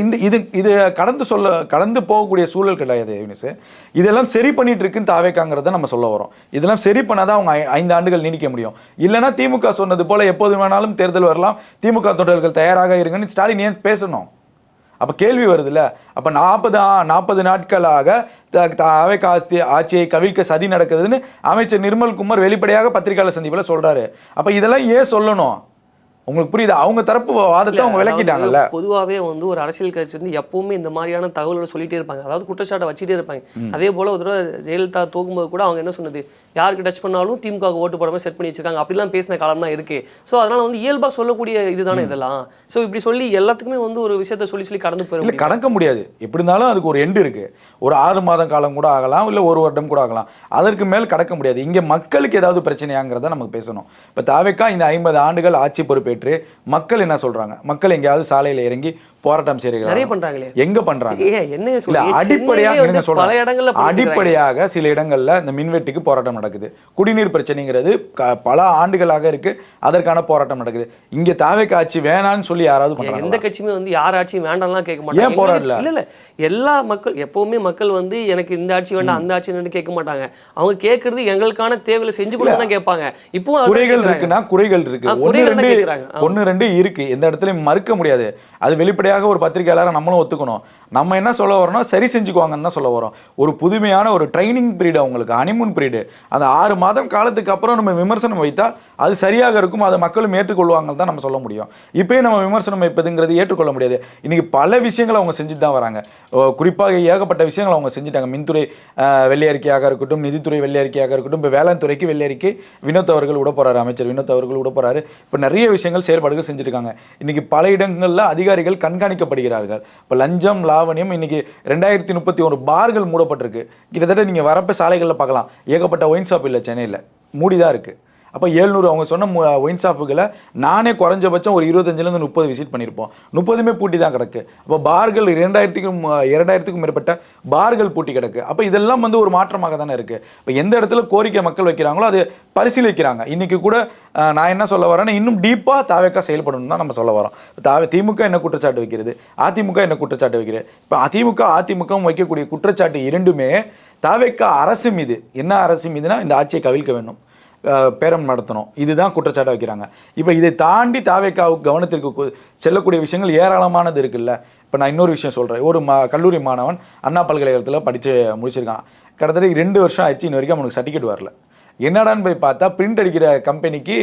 இது கடந்து போகக்கூடிய சூழல் கிடையாது யூனிஸ். இதெல்லாம் சரி பண்ணிட்டு இருக்குன்னு தாவேக்காங்கிறத நம்ம சொல்ல வரோம். இதெல்லாம் சரி பண்ணாதான் அவங்க 5 ஆண்டுகள் நீடிக்க முடியும். இல்லைன்னா திமுக சொன்னது போல எப்போது வேணாலும் தேர்தல் வரலாம், திமுக தொண்டர்கள் தயாராக இருங்கன்னு ஸ்டாலின் ஏன் பேசணும்? அப்ப கேள்வி வருதுல்ல. அப்ப 40 நாட்களாக ஆட்சியை கவிழ்க்க சதி நடக்குதுன்னு அமைச்சர் நிர்மல் குமார் வெளிப்படையாக பத்திரிகையாளர் சந்திப்புல சொல்றாரு. அப்ப இதெல்லாம் ஏன் சொல்லணும்? உங்களுக்கு புரியுதா? அவங்க தரப்பு வாதத்தை அவங்க விளக்கிட்டாங்கல்ல. பொதுவாகவே வந்து ஒரு அரசியல் கட்சி வந்து எப்பவுமே இந்த மாதிரியான தகவல்களை சொல்லிட்டே இருப்பாங்க, அதாவது குற்றச்சாட்டை வச்சுட்டே இருப்பாங்க. அதே போல ஒரு தடவை ஜெயலலிதா தூக்கும்போது கூட அவங்க என்ன சொன்னது, யாருக்கு டச் பண்ணாலும் திமுக ஓட்டு போடாம செட் பண்ணி வச்சிருக்காங்க, அப்படிலாம் பேசின காலம்லாம் இருக்கு. ஸோ அதனால வந்து இயல்பா சொல்லக்கூடிய இதுதானே இதெல்லாம். ஸோ இப்படி சொல்லி எல்லாத்துக்குமே வந்து ஒரு விஷயத்த சொல்லி கடந்து போயிடும். இல்லை, கடக்க முடியாது. எப்படி இருந்தாலும் அதுக்கு ஒரு எண்டு இருக்கு. ஒரு 6 மாதம் காலம் கூட ஆகலாம், இல்லை 1 வருடம் கூட ஆகலாம். அதற்கு மேல் கடக்க முடியாது. இங்கே மக்களுக்கு ஏதாவது பிரச்சனையாங்கிறத நமக்கு பேசணும். இப்போ தாவேக்கா இந்த 50 ஆண்டுகள் ஆட்சி பொறுப்பேற்று மக்கள் என்ன சொல்றாங்க? மக்கள் எங்கேயாவது சாலையில இறங்கி போராட்டம் செய்யறாங்க, நிறைய பண்றாங்களே. எங்க பண்றாங்க? அடிப்படையாக சில இடங்கள்ல இந்த மின்வெட்டுக்கு போராட்டம் நடக்குது. குடிநீர் பிரச்சனைங்கிறது பல ஆண்டுகளாக இருக்கு, அதற்கான போராட்டம் நடக்குது. இங்க தாவேக்கா ஆட்சி வேணான்னு சொல்லி யாராவது பண்றாங்க? எந்த கட்சியுமே வந்து யார் ஆட்சி வேண்டாம்லாம் கேட்க மாட்டாங்க. ஏன் போராடல? இல்ல எல்லா மக்கள் எப்பவுமே மக்கள் வந்து எனக்கு இந்த ஆட்சி வேண்டாம் அந்த ஆட்சி வேண்டாம் கேட்க மாட்டாங்க. அவங்க கேட்கறது எங்களுக்கான தேவைகளை செஞ்சு கொடுக்க தான் கேட்பாங்க. இப்போ குறைகள் இருக்குன்னா குறைகள் இருக்கு, 1-2 இருக்கு, எந்த இடத்துலயும் மறுக்க முடியாது. அது வெளிப்படையாக ஒரு பத்திரிகையாளர் நம்மளும் ஒத்துக்கணும். நம்ம என்ன சொல்ல வரோம்னா சரி செஞ்சுக்குவாங்கன்னு தான் சொல்ல வரோம். ஒரு புதுமையான ஒரு ட்ரைனிங் பீரியட், அவங்களுக்கு ஹனிமூன் பீரியட், அந்த 6 மாதம் காலத்துக்கு அப்புறம் நம்ம விமர்சனம் வைத்தால் அது சரியாக இருக்கும், அதை மக்களும் ஏற்றுக்கொள்வாங்கன்னு தான் நம்ம சொல்ல முடியும். இப்பயே நம்ம விமர்சனம் வைப்பதுங்கிறது ஏற்றுக்கொள்ள முடியாது. இன்னைக்கு பல விஷயங்களை அவங்க செஞ்சுட்டு தான் வராங்க. குறிப்பாக ஏகப்பட்ட விஷயங்கள் அவங்க செஞ்சுட்டாங்க. மின்துறை வெள்ளை அறிக்கையாக இருக்கட்டும், நிதித்துறை வெள்ளை அறிக்கையாக இருக்கட்டும், இப்போ வேளாண் துறைக்கு வெள்ளை அறிக்கை வினோத் அவர்கள் விட போறாரு, அமைச்சர் வினோத் அவர்கள் விட போறாரு. இப்போ நிறைய விஷயங்கள் செயல்பாடுகள் செஞ்சுருக்காங்க. இன்னைக்கு பல இடங்கள்ல அதிகாரிகள் கண்காணிக்கப்படுகிறார்கள். இப்போ லஞ்சம் லாவணியம் இன்னைக்கு 2031 பார்கள் மூடப்பட்டிருக்கு. கிட்டத்தட்ட நீங்க வரப்ப சாலைகளில் பார்க்கலாம், ஏகப்பட்ட ஒயின் ஷாப் இல்லை சென்னையில், மூடிதான் இருக்கு. அப்போ 700 அவங்க சொன்ன ஒயின் ஷாப்புகளை நானே குறைஞ்சபட்சம் ஒரு 25லேருந்து 30 விசிட் பண்ணியிருப்போம். 30மே பூட்டி தான் கிடக்கு. அப்போ பார்கள் 2000க்கும் மேற்பட்ட பார்கள் பூட்டி கிடக்கு. அப்போ இதெல்லாம் வந்து ஒரு மாற்றமாக தானே இருக்குது. இப்போ எந்த இடத்துல கோரிக்கை மக்கள் வைக்கிறாங்களோ அது பரிசீலிக்கிறாங்க. இன்றைக்கி கூட நான் என்ன சொல்ல வரேன்னா, இன்னும் டீப்பாக தாவேக்கா செயல்படணும் தான் நம்ம சொல்ல வரோம். திமுக என்ன குற்றச்சாட்டு வைக்கிறது, அதிமுக என்ன குற்றச்சாட்டு வைக்கிறது. இப்போ அதிமுகவும் வைக்கக்கூடிய குற்றச்சாட்டு இரண்டுமே தாவேக்கா அரசு மீது. என்ன அரசு மீதுனா இந்த ஆட்சியை கவிழ்க்க வேண்டும், பேரம் நடத்தணும், இதுதான் குற்றச்சாட்டை வைக்கிறாங்க. இப்போ இதை தாண்டி தாவேக்காவுக்கு கவனத்திற்கு செல்லக்கூடிய விஷயங்கள் ஏராளமானது இருக்குல்ல. இப்போ நான் இன்னொரு விஷயம் சொல்கிறேன். ஒரு கல்லூரி மாணவன் அண்ணா பல்கலைக்கழகத்தில் படித்து முடிச்சிருக்கான். கிட்டத்தட்ட 2 வருஷம் ஆயிடுச்சு, இன்ன வரைக்கும் அவனுக்கு சர்டிஃபிகேட் வரல. என்னடான்னு போய் பார்த்தா பிரிண்ட் அடிக்கிற கம்பெனிக்கு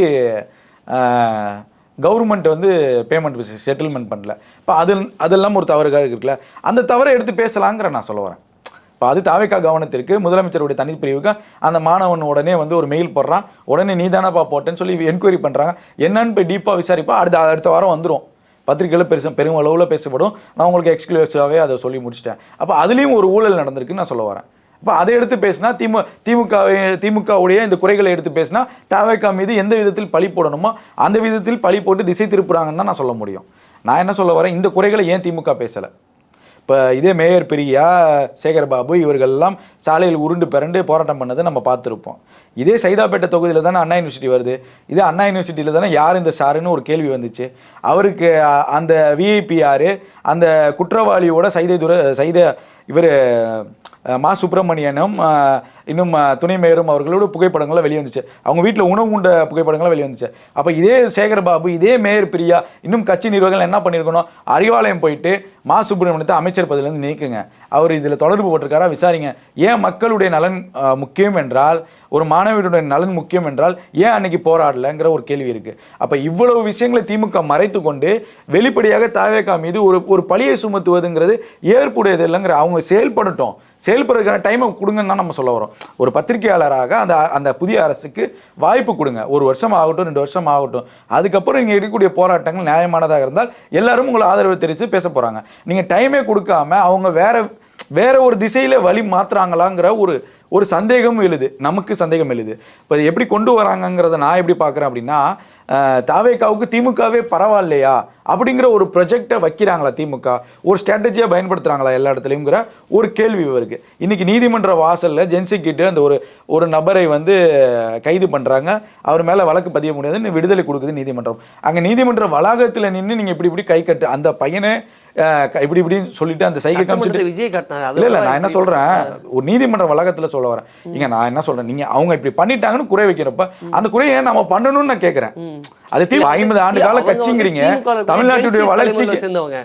கவர்மெண்ட் வந்து பேமெண்ட் செட்டில்மெண்ட் பண்ணல. இப்போ அதெல்லாம் ஒரு தவறுகள் இருக்குல்ல, அந்த தவறை எடுத்து பேசலாங்கிற நான் சொல்ல வரேன். இப்போ அது தாவேக்கா கவனத்திற்கு முதலமைச்சருடைய தனிப்பிரிவுக்கு அந்த மாணவன் உடனே வந்து ஒரு மெயில் போடுறான், உடனே நீ தானப்பா போட்டேன்னு சொல்லி என்கொயரி பண்ணுறாங்க. என்னன்னு போய் டீப்பாக விசாரிப்பா, அடுத்த வாரம் வந்துடும். பத்திரிகையில் பெரும் அளவில் பேசப்படும். நான் உங்களுக்கு எக்ஸ்க்ளூசிவாகவே அதை சொல்லி முடிச்சிட்டேன். அப்போ அதுலேயும் ஒரு ஊழல் நடந்திருக்குன்னு நான் சொல்ல வரேன். இப்போ அதை எடுத்து பேசினா திமுகவுடைய இந்த குறைகளை எடுத்து பேசினா தாவேக்கா மீது எந்த விதத்தில் பழி போடணுமோ அந்த விதத்தில் பழி போட்டு திசை திருப்புறாங்கன்னு தான் நான் சொல்ல முடியும். நான் என்ன சொல்ல வரேன், இந்த குறைகளை ஏன் திமுக பேசலை? இப்போ இதே மேயர் பிரியா, சேகர்பாபு இவர்கள்லாம் சாலையில் உருண்டு பிறண்டு போராட்டம் பண்ணதை நம்ம பார்த்துருப்போம். இதே சைதாப்பேட்டை தொகுதியில் தானே அண்ணா யூனிவர்சிட்டி வருது. இதே அண்ணா யூனிவர்சிட்டியில் தானே யார் இந்த சாருன்னு ஒரு கேள்வி வந்துச்சு. அவருக்கு அந்த விஐபி யார், அந்த குற்றவாளியோட இவர் மா சுப்பிரமணியனும் இன்னும் துணை மேயரும் அவர்களோட புகைப்படங்கள்லாம் வெளியே வந்துச்சு. அவங்க வீட்டில் உணவு உண்ட புகைப்படங்கள்லாம் வெளியே வந்துச்சு. அப்போ இதே சேகர்பாபு, இதே மேயர் பிரியா, இன்னும் கட்சி நிர்வாகிகள் என்ன பண்ணியிருக்கணும், அறிவாலயம் போயிட்டு மா சுப்பிரமணியத்தை அமைச்சர் பதவியிலேருந்து நீக்குங்க, அவர் இதில் தொடர்பு போட்டிருக்காரா விசாரிங்க. ஏன் மக்களுடைய நலன் முக்கியம் என்றால், ஒரு மாணவியுடைய நலன் முக்கியம் என்றால் ஏன் அன்னைக்கு போராடலைங்கிற ஒரு கேள்வி இருக்குது. அப்போ இவ்வளவு விஷயங்களை திமுக மறைத்து கொண்டு வெளிப்படையாக தாவேக்கா மீது ஒரு பழியை சுமத்துவதுங்கிறது ஏற்புடையது இல்லைங்கிற, அவங்க செயல்படுறதுக்கான டைமை கொடுங்கன்னு தான் நம்ம சொல்ல வரோம். ஒரு பத்திரிகையாளராக அந்த புதிய அரசுக்கு வாய்ப்பு கொடுங்க. 1 வருஷம் ஆகட்டும், 2 வருஷம் ஆகட்டும். அதுக்கப்புறம் நீங்கள் எடுக்கக்கூடிய போராட்டங்கள் நியாயமானதாக இருந்தால் எல்லாரும் உங்களை ஆதரவு தெரிவித்து பேச போகிறாங்க. நீங்கள் டைமே கொடுக்காம அவங்க வேற ஒரு திசையில் வழி மாற்றுறாங்களாங்கிற ஒரு சந்தேகம் எழுது, நமக்கு சந்தேகம் எழுது. இப்போ எப்படி கொண்டு வராங்கங்கிறத நான் எப்படி பார்க்குறேன் அப்படின்னா, தாவேக்காவுக்கு திமுகவே பரவாயில்லையா அப்படிங்கிற ஒரு ப்ரொஜெக்டை வைக்கிறாங்களா திமுக, ஒரு ஸ்ட்ராட்டஜியாக பயன்படுத்துகிறாங்களா எல்லா இடத்துலையுங்கிற ஒரு கேள்வி இருக்கு. இன்னைக்கு நீதிமன்ற வாசலில் ஜென்சிக்கிட்டு அந்த ஒரு நபரை வந்து கைது பண்ணுறாங்க, அவர் மேலே வழக்கு பதிய முடியாதுன்னு விடுதலை கொடுக்குது நீதிமன்றம். அங்கே நீதிமன்ற வளாகத்தில் நின்று நீங்கள் இப்படி கை கட்டு, அந்த பையனை இப்படி சொல்லிட்டு அந்த சைகை காமிச்சிட்டு விஜய் காட்டினாங்க. இல்லை நான் என்ன சொல்கிறேன், ஒரு நீதிமன்ற வளாகத்தில் சொல்ல வரேன். இங்க நான் என்ன சொல்றேன், நீங்க அவங்க இப்படி பண்ணிட்டாங்கன்னு குறை வைக்கிறப்ப அந்த குறையை ஏன் நம்ம பண்ணணும்னு நான் கேட்கிறேன். அது 50 ஆண்டு கால கட்சிங்கிறீங்க, தமிழ்நாட்டுடைய வளர்ச்சிக்கு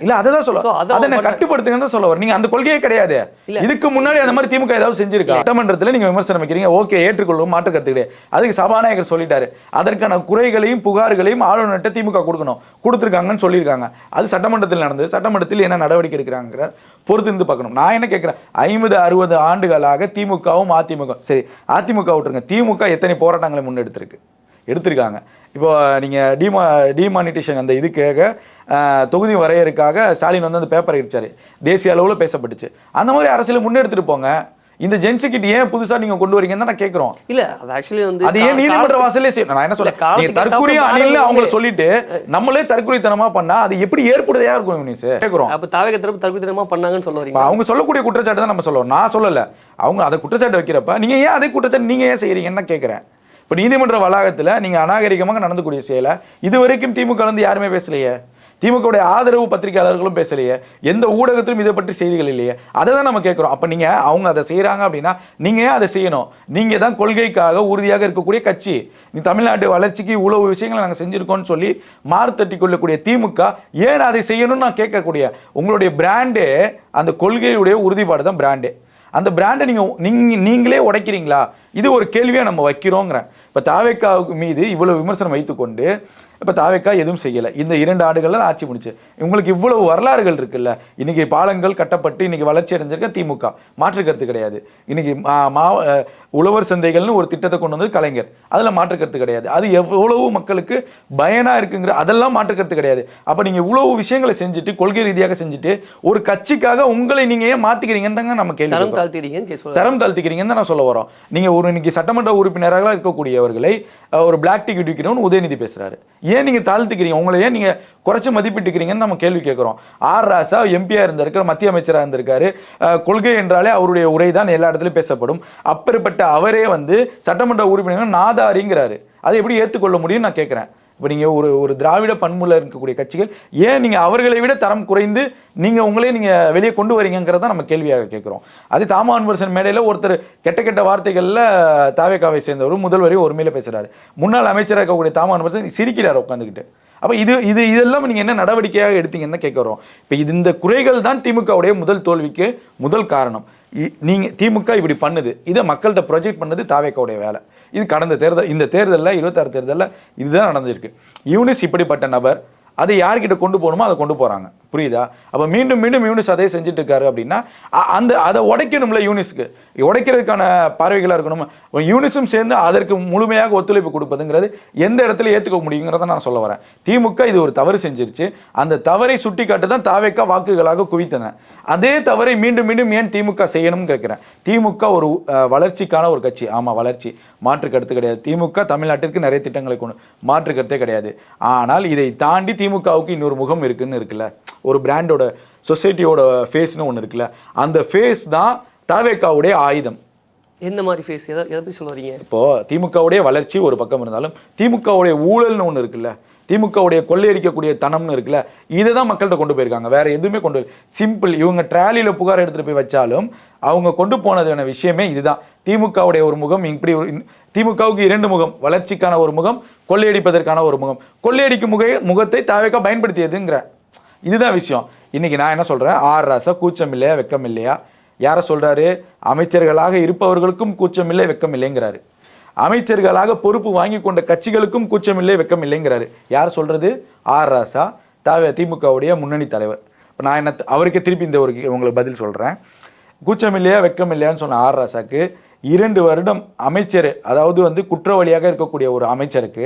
இல்ல அததான் சொல்ல, அதை கட்டுப்படுத்துங்கன்னு சொல்ல வரேன். நீங்க அந்த கொள்கையே கிடையாது. இதுக்கு முன்னாடி அந்த மாதிரி திமுக ஏதாவது செஞ்சிருக்கா? சட்டமன்றத்தில் நீங்க விமர்சனம் வைக்கிறீங்க, ஓகே, ஏற்றுக்கொள்ளும், மாற்று கருத்து கிடையாது. அதுக்கு சபாநாயகர் சொல்லிட்டாரு, அதற்கான குறைகளையும் புகார்களையும் ஆளுநர்கிட்ட திமுக கொடுக்கணும், கொடுத்துருக்காங்கன்னு சொல்லியிருக்காங்க. அது சட்டமன்றத்தில் நடந்தது. சட்டமன்றத்தில் என்ன நடவடிக்கை எடுக்கிறாங்கிற பொறுத்து இருந்து பார்க்கணும். நான் என்ன கேட்கிறேன், 50-60 ஆண்டுகளாக திமுகவும் அதிமுக, சரி அதிமுக விட்டுருங்க, திமுக எத்தனை போராட்டங்களை எடுத்திருக்காங்க. இப்போ நீங்கள் டிமானிட்டேஷன் அந்த இதுக்காக தொகுதி வரையறுக்காக ஸ்டாலின் வந்து அந்த பேப்பரை அடிச்சாரு, தேசிய அளவில் பேசப்பட்டுச்சு. அந்த மாதிரி அரசியல் முன்னெடுத்துட்டு போங்க. இந்த ஜென்சிக்கிட்ட ஏன் புதுசா நீங்க கொண்டு வரீங்கன்னு தான் நான் கேக்குறோம். இல்ல அது ஆக்சுவலி வந்து அது ஏன் நீதிமன்ற வாசல்லே நான் என்ன சொல்றேன், நீங்க தற்கொலை அணில்னு அவங்கள சொல்லிட்டு நம்மளே தற்கொலைத்தனமா பண்ணா அது எப்படி ஏற்படுதையா இருக்கும் நியூஸ் கேக்குறோம். அப்ப தாவேக தரப்பு தற்கொலைத்தனமா பண்ணாங்கன்னு சொல்ல வரீங்க. அவங்க சொல்லக்கூடிய குற்றச்சாட்டு தான் நம்ம சொல்லுவோம், நான் சொல்லல. அவங்க அதை குற்றச்சாட்டு வைக்கிறப்ப நீங்க ஏன் அதே குற்றச்சாட்டு நீங்க ஏன் செய்யறீங்கன்னு தான் கேட்கிறேன். இப்போ நீதிமன்ற வளாகத்தில் நீங்கள் அநாகரிகமாக நடந்துக்கூடிய செயலை இதுவரைக்கும் திமுக வந்து யாருமே பேசலையே, திமுகவுடைய ஆதரவு பத்திரிகையாளர்களும் பேசலையே, எந்த ஊடகத்திலும் இதை பற்றி செய்திகள் இல்லையே. அதை தான் நம்ம கேட்குறோம். அப்போ நீங்கள் அவங்க அதை செய்கிறாங்க அப்படின்னா நீங்கள் ஏன் அதை செய்யணும்? நீங்கள் தான் கொள்கைக்காக உறுதியாக இருக்கக்கூடிய கட்சி. நீ தமிழ்நாட்டு வளர்ச்சிக்கு இவ்வளவு விஷயங்களை நாங்கள் செஞ்சுருக்கோம்னு சொல்லி மாறுத்தட்டி கொள்ளக்கூடிய திமுக ஏன் அதை செய்யணும்னு நான் கேட்கக்கூடிய உங்களுடைய பிராண்டே, அந்த கொள்கையுடைய உறுதிப்பாடு தான் பிராண்டே. அந்த பிராண்டை நீங்களே உடைக்கிறீங்களா? இது ஒரு கேள்வியாக நம்ம வைக்கிறோங்கிறேன். இப்போ தாவேக்காவுக்கு மீது இவ்வளவு விமர்சனம் வைத்துக்கொண்டு இப்போ தாவேக்கா எதுவும் செய்யலை. இந்த 2 ஆண்டுகளில் ஆட்சி முடிச்சு. உங்களுக்கு இவ்வளவு வரலாறுகள் இருக்குல்ல. இன்னைக்கு பாலங்கள் கட்டப்பட்டு இன்னைக்கு வளர்ச்சி அடைஞ்சிருக்க திமுக, மாற்று கருத்து கிடையாது. இன்னைக்கு உழவர் சந்தைகள்னு ஒரு திட்டத்தை கொண்டு வந்தது கலைஞர், அதில் மாற்று கருத்து கிடையாது. அது எவ்வளவு மக்களுக்கு பயனாக இருக்குங்கிற அதெல்லாம் மாற்று கருத்து கிடையாது. அப்போ நீங்கள் இவ்வளவு விஷயங்களை செஞ்சுட்டு, கொள்கை ரீதியாக செஞ்சுட்டு, ஒரு கட்சிக்காக உங்களை நீங்கள் ஏன் மாற்றிக்கிறீங்கன்னு தாங்க நம்ம கேள்வி. தரம் தாழ்த்திக்கிறீங்கன்னு தான் நான் சொல்ல வரோம். நீங்கள் ஒரு இன்னைக்கு சட்டமன்ற உறுப்பினராக இருக்கக்கூடியவர்களை ஒரு பிளாக் டிக்கெட் விற்கிறோன்னு உதயநிதி பேசுகிறாரு, ஏன் நீங்கள் தாழ்த்துக்கிறீங்க? உங்களை ஏன் நீங்கள் குறைச்சி மதிப்பிட்டுக்கிறீங்கன்னு நம்ம கேள்வி கேட்குறோம். ஆர் ராசா எம்பியாக இருந்திருக்கார், மத்திய அமைச்சராக இருந்திருக்காரு. கொள்கை என்றாலே அவருடைய உரை தான் எல்லா இடத்துலையும் பேசப்படும். அப்பேற்பட்ட அவரே வந்து சட்டமன்ற உறுப்பினர் நாதாரிங்கிறாரு. அதை எப்படி ஏற்றுக்கொள்ள முடியும் நான் கேட்குறேன். இப்போ நீங்கள் ஒரு திராவிட பண்புல இருக்கக்கூடிய கட்சிகள் ஏன் நீங்கள் அவர்களை விட தரம் குறைந்து உங்களே நீங்கள் வெளியே கொண்டு வரீங்கிறத நம்ம கேள்வியாக கேட்குறோம். அது தாமா அன்பரசன் மேடையில் ஒருத்தர் கெட்ட வார்த்தைகளில் தாவேக்காவை சேர்ந்தவர் முதல்வரையும் ஒரு மேலே பேசுகிறாரு. முன்னாள் அமைச்சராக இருக்கக்கூடிய தாமா அன்பரசன் சிரிக்கிறார் உட்காந்துக்கிட்டு. அப்போ இதெல்லாம் நீங்கள் என்ன நடவடிக்கையாக எடுத்தீங்கன்னு கேட்குறோம். இப்போ இந்த குறைகள் தான் திமுகவுடைய முதல் தோல்விக்கு முதல் காரணம். திமுக இப்படி பண்ணுது, இதை மக்கள்கிட்ட ப்ரொஜெக்ட் பண்ணது தாவேக்காவுடைய வேலை. இது கடந்த தேர்தல், இந்த தேர்தலில் 26 தேர்தலில் இதுதான் நடந்திருக்கு. யூனிஸ் இப்படிப்பட்ட நபர், அதை யார்கிட்ட கொண்டு போகணுமோ அதை கொண்டு போகிறாங்க. புரியுதா? அப்போ மீண்டும் மீண்டும் யூனிஸ் அதே செஞ்சுட்டு இருக்காரு அப்படின்னா அதை உடைக்கணும்ல. யூனிஸ்க்கு உடைக்கிறதுக்கான பார்வைகளாக இருக்கணும். யூனிஸும் சேர்ந்து அதற்கு முழுமையாக ஒத்துழைப்பு கொடுப்பதுங்கிறது எந்த இடத்துல ஏற்றுக்க முடியுங்கிறத நான் சொல்ல வரேன். திமுக இது ஒரு தவறு செஞ்சிருச்சு. அந்த தவறை சுட்டி காட்டு தான் தாவேக்கா வாக்குகளாக குவித்தன. அதே தவறை மீண்டும் மீண்டும் ஏன் திமுக செய்யணும்னு கேட்குறேன். திமுக ஒரு வளர்ச்சிக்கான ஒரு கட்சி. ஆமாம், வளர்ச்சி, மாற்று கருத்து கிடையாது. திமுக தமிழ்நாட்டிற்கு நிறைய திட்டங்களை கொண்டு, மாற்று கருத்தே கிடையாது. ஆனால் இதை தாண்டி திமுகவுக்கு இன்னொரு முகம் இருக்குன்னு இருக்குல்ல, ஒரு பிராண்டோட, சொசைட்டியோட ஃபேஸ்னு ஒன்று இருக்குல்ல, அந்த ஃபேஸ் தான் தாவேக்காவுடைய ஆயுதம். எந்த மாதிரி ஃபேஸ், எதை பற்றி சொல்ல வரீங்க? இப்போ திமுகவுடைய வளர்ச்சி ஒரு பக்கம் இருந்தாலும் திமுகவுடைய ஊழல்னு ஒன்று இருக்குல்ல, திமுகவுடைய கொள்ளையடிக்கக்கூடிய தனம்னு இருக்குல்ல, இதை தான் மக்கள்கிட்ட கொண்டு போயிருக்காங்க. வேற எதுவுமே கொண்டு போய் சிம்பிள். இவங்க ட்ராலியில் புகார் எடுத்துகிட்டு போய் வச்சாலும் அவங்க கொண்டு போனதான விஷயமே இதுதான். திமுகவுடைய ஒரு முகம் இப்படி ஒரு, திமுகவுக்கு 2 முகம், வளர்ச்சிக்கான ஒரு முகம், கொள்ளையடிப்பதற்கான ஒரு முகம். கொள்ளையடிக்கும் முகத்தை தாவேக்கா பயன்படுத்தியதுங்கிற இதுதான் விஷயம். இன்னைக்கு நான் என்ன சொல்றேன், ஆர் ராசா கூச்சம் இல்லையா வெக்கம் இல்லையா? யாரை சொல்றாரு? அமைச்சர்களாக இருப்பவர்களுக்கும் கூச்சம் இல்லை வெக்கம் இல்லைங்கிறாரு. அமைச்சர்களாக பொறுப்பு வாங்கி கொண்ட கட்சிகளுக்கும் கூச்சம் இல்லை வெக்கம் இல்லைங்கிறாரு. யார் சொல்றது? ஆர் ராசா, திமுகவுடைய முன்னணி தலைவர். இப்போ நான் என்ன அவருக்கே திருப்பி இந்த ஒரு உங்களுக்கு பதில் சொல்றேன். கூச்சம் இல்லையா வெக்கம் இல்லையான்னு சொன்ன ஆர் ராசாக்கு 2 வருடம் அமைச்சர், அதாவது வந்து குற்றவாளியாக இருக்கக்கூடிய ஒரு அமைச்சருக்கு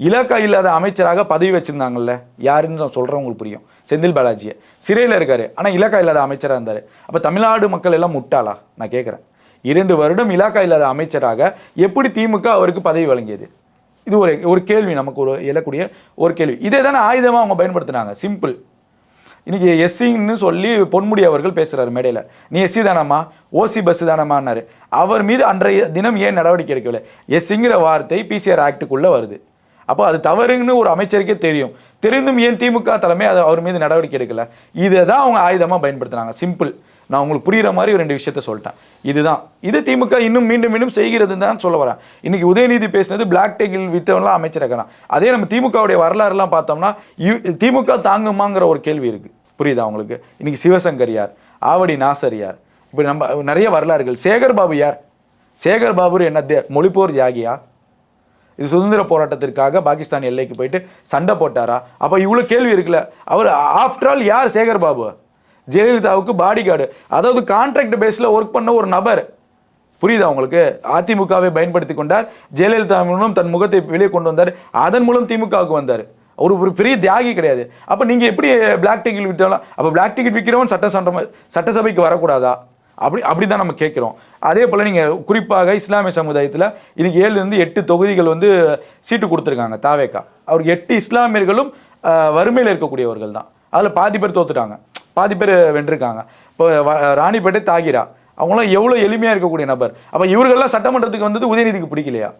இலாக்கா இல்லாத அமைச்சராக பதவி வச்சிருந்தாங்கல்ல, யாருன்னு நான் சொல்றேன் உங்களுக்கு புரியும். செந்தில் பாலாஜியை சிறையில் இருக்காரு, ஆனால் இலாக்கா இல்லாத அமைச்சராக இருந்தார். அப்போ தமிழ்நாடு மக்கள் எல்லாம் முட்டாளா? நான் கேட்குறேன். 2 வருடம் இலாக்கா இல்லாத அமைச்சராக எப்படி திமுக அவருக்கு பதவி வழங்கியது? இது ஒரு கேள்வி, நமக்கு ஒரு எழக்கூடிய ஒரு கேள்வி. இதே தானே ஆயுதமாக அவங்க பயன்படுத்தினாங்க. சிம்பிள். இன்னைக்கு எஸ்சின்னு சொல்லி பொன்முடி அவர்கள் பேசுறாரு மேடையில். நீ எஸ்சி தானம்மா, ஓசி பஸ் தானம்மான்னாரு. அவர் மீது அன்றைய தினம் ஏன் நடவடிக்கை எடுக்கவில்லை? எஸ்சிங்கிற வார்த்தை பிசிஆர் ஆக்டுக்குள்ள வருது. அப்போ அது தவறுன்னு ஒரு அமைச்சருக்கே தெரியும். தெரிந்தும் ஏன் திமுக தலைமை அதை அவர் மீது நடவடிக்கை எடுக்கல? இதை தான் அவங்க ஆயுதமாக பயன்படுத்துனாங்க. சிம்பிள். நான் உங்களுக்கு புரியுற மாதிரி 2 விஷயத்த சொல்லிட்டேன். இதுதான். இது திமுக இன்னும் மீண்டும் மீண்டும் செய்கிறதுன்னு தான் சொல்ல வரேன். இன்னைக்கு உதயநிதி பேசினது பிளாக் டேக்கில் வித்தவன்லாம் அமைச்சராக்கலாம். அதே நம்ம திமுகவுடைய வரலாறுலாம் பார்த்தோம்னா திமுக தாங்குமாங்கிற ஒரு கேள்வி இருக்கு. புரியுதா உங்களுக்கு? இன்னைக்கு சிவசங்கர் யார், ஆவடி நாசர் யார், இப்படி நம்ம நிறைய வரலாறுகள். சேகர் பாபு யார்? சேகர் பாபு என்ன மொழிப்போர் தியாகியா? இது சுதந்திர போராட்டத்திற்காக பாகிஸ்தான் எல்லைக்கு போயிட்டு சண்டை போட்டாரா? அப்போ இவ்வளோ கேள்வி இருக்குல்ல. அவர் ஆஃப்டர் ஆல் யார் சேகர் பாபு? ஜெயலலிதாவுக்கு பாடி கார்டு, அதாவது கான்ட்ராக்ட் பேஸில் ஒர்க் பண்ண ஒரு நபர். புரியுதா உங்களுக்கு? அதிமுகவை பயன்படுத்தி கொண்டார். ஜெயலலிதா மூலம் தன் முகத்தை வெளியே கொண்டு வந்தார். அதன் மூலம் திமுகவுக்கு வந்தார். ஒரு பெரிய தியாகி கிடையாது. அப்போ நீங்கள் எப்படி பிளாக் டிக்கெட் விற்கலாம்? அப்போ பிளாக் டிக்கெட் விற்கிறவன் சட்டசபைக்கு வரக்கூடாதா? அப்படிதான் நம்ம கேட்குறோம். அதே போல் நீங்கள் குறிப்பாக இஸ்லாமிய சமுதாயத்தில் இன்னைக்கு 7 தொகுதிகள் வந்து சீட்டு கொடுத்துருக்காங்க தாவேக்கா. அவருக்கு 8 இஸ்லாமியர்களும் வறுமையில் இருக்கக்கூடியவர்கள் தான். அதில் பாதி பேர் தோத்துட்டாங்க, பாதி பேர் வென்றிருக்காங்க. இப்போ ராணிப்பேட்டை தாகிரா, அவங்களாம் எவ்வளோ எளிமையாக இருக்கக்கூடிய நபர். அப்போ இவர்கள்லாம் சட்டமன்றத்துக்கு வந்தது உதயநிதிக்கு பிடிக்கலையா?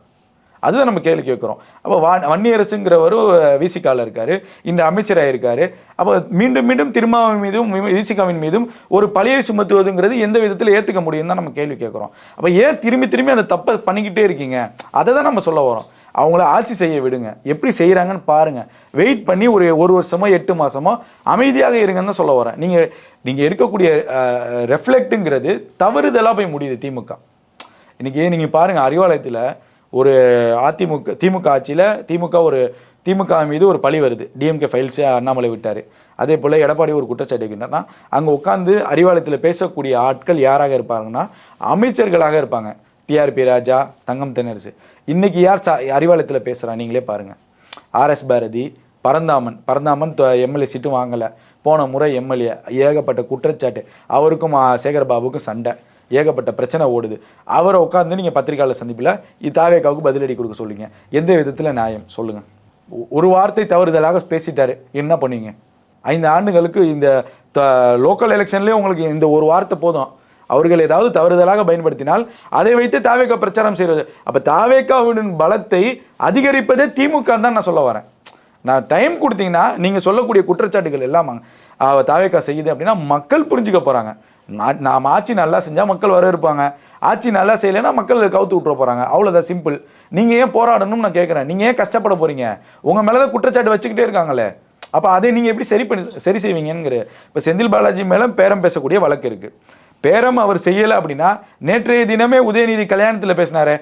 அதுதான் நம்ம கேள்வி கேட்குறோம். அப்போ வன்னியரசுங்கிறவர் விசிகாவில் இருக்காரு, இந்த அமைச்சராக இருக்காரு. அப்போ மீண்டும் மீண்டும் திருமாவின் மீதும் விசிகாவின் மீதும் ஒரு பழியை சுமத்துவதுங்கிறது எந்த விதத்தில் ஏற்றுக்க முடியும் தான் நம்ம கேள்வி கேட்குறோம். அப்போ ஏன் திரும்பி திரும்பி அந்த தப்பை பண்ணிக்கிட்டே இருக்கீங்க? அதை தான் நம்ம சொல்ல வரோம். அவங்கள ஆட்சி செய்ய விடுங்க, எப்படி செய்கிறாங்கன்னு பாருங்கள். வெயிட் பண்ணி ஒரு வருஷமோ 8 மாதமோ அமைதியாக இருங்கன்னு தான் சொல்ல வரேன். நீங்கள் எடுக்கக்கூடிய ரெஃப்ளெக்ட்டுங்கிறது தவறுதலாக போய் முடியுது திமுக. இன்றைக்கி நீங்கள் பாருங்கள், அறிவாலயத்தில் ஒரு திமுக ஆட்சியில் திமுக மீது ஒரு பழி வருது. டிஎம்கே ஃபைல்ஸை அண்ணாமலை விட்டார். அதே போல் எடப்பாடி ஒரு குற்றச்சாட்டு வைக்கின்றனா, அங்கே உட்காந்து அறிவாலயத்தில் பேசக்கூடிய ஆட்கள் யாராக இருப்பாங்கன்னா அமைச்சர்களாக இருப்பாங்க. டிஆர்பி ராஜா, தங்கம் தென்னரசு. இன்றைக்கி யார் அறிவாலயத்தில் பேசுகிறா நீங்களே பாருங்கள். ஆர்எஸ் பாரதி, பரந்தாமன் எம்எல்ஏ சீட்டும் வாங்கலை. போன முறை எம்எல்ஏ. ஏகப்பட்ட குற்றச்சாட்டு. அவருக்கும் சேகர் பாபுக்கும் சண்டை, ஏகப்பட்ட பிரச்சனை ஓடுது. அவரை உட்காந்து நீங்கள் பத்திரிகையாளர் சந்திப்பில் தாவேக்காவுக்கு பதிலடி கொடுக்க சொல்லுங்க. எந்த விதத்தில் நியாயம் சொல்லுங்கள்? ஒரு வார்த்தை தவறுதலாக பேசிட்டாரு, என்ன பண்ணுவீங்க? 5 ஆண்டுகளுக்கு இந்த லோக்கல் எலெக்ஷன்லேயே உங்களுக்கு இந்த ஒரு வார்த்தை போதும். அவர்கள் ஏதாவது தவறுதலாக பயன்படுத்தினால் அதை வைத்து தாவேக்கா பிரச்சாரம் செய்வது. அப்போ தாவேக்காவின் பலத்தை அதிகரிப்பதே திமுக தான் நான் சொல்ல வரேன். நான் டைம் கொடுத்தீங்கன்னா நீங்கள் சொல்லக்கூடிய குற்றச்சாட்டுகள் எல்லாம் தாவேக்கா செய்யுது அப்படின்னா மக்கள் புரிஞ்சுக்க போகிறாங்க. நாம் ஆட்சி நல்லா செஞ்சால் மக்கள் வரவேற்பாங்க, ஆட்சி நல்லா செய்யலைன்னா மக்கள் கவுத்து விட்டுற போகிறாங்க. அவ்வளோதான், சிம்பிள். நீங்கள் ஏன் போராடணும்னு நான் கேட்குறேன். நீங்கள் ஏன் கஷ்டப்பட போகிறீங்க? உங்கள் மேலே தான் குற்றச்சாட்டு வச்சுக்கிட்டே இருக்காங்களே. அப்போ அதை நீங்கள் எப்படி சரி செய்வீங்கிற. இப்போ செந்தில் பாலாஜி மேலே பேரம் பேசக்கூடிய வழக்கு இருக்குது. பேரம் அவர் செய்யலை அப்படின்னா நேற்றைய தினமே உதயநிதி கல்யாணத்தில் பேசினாரு,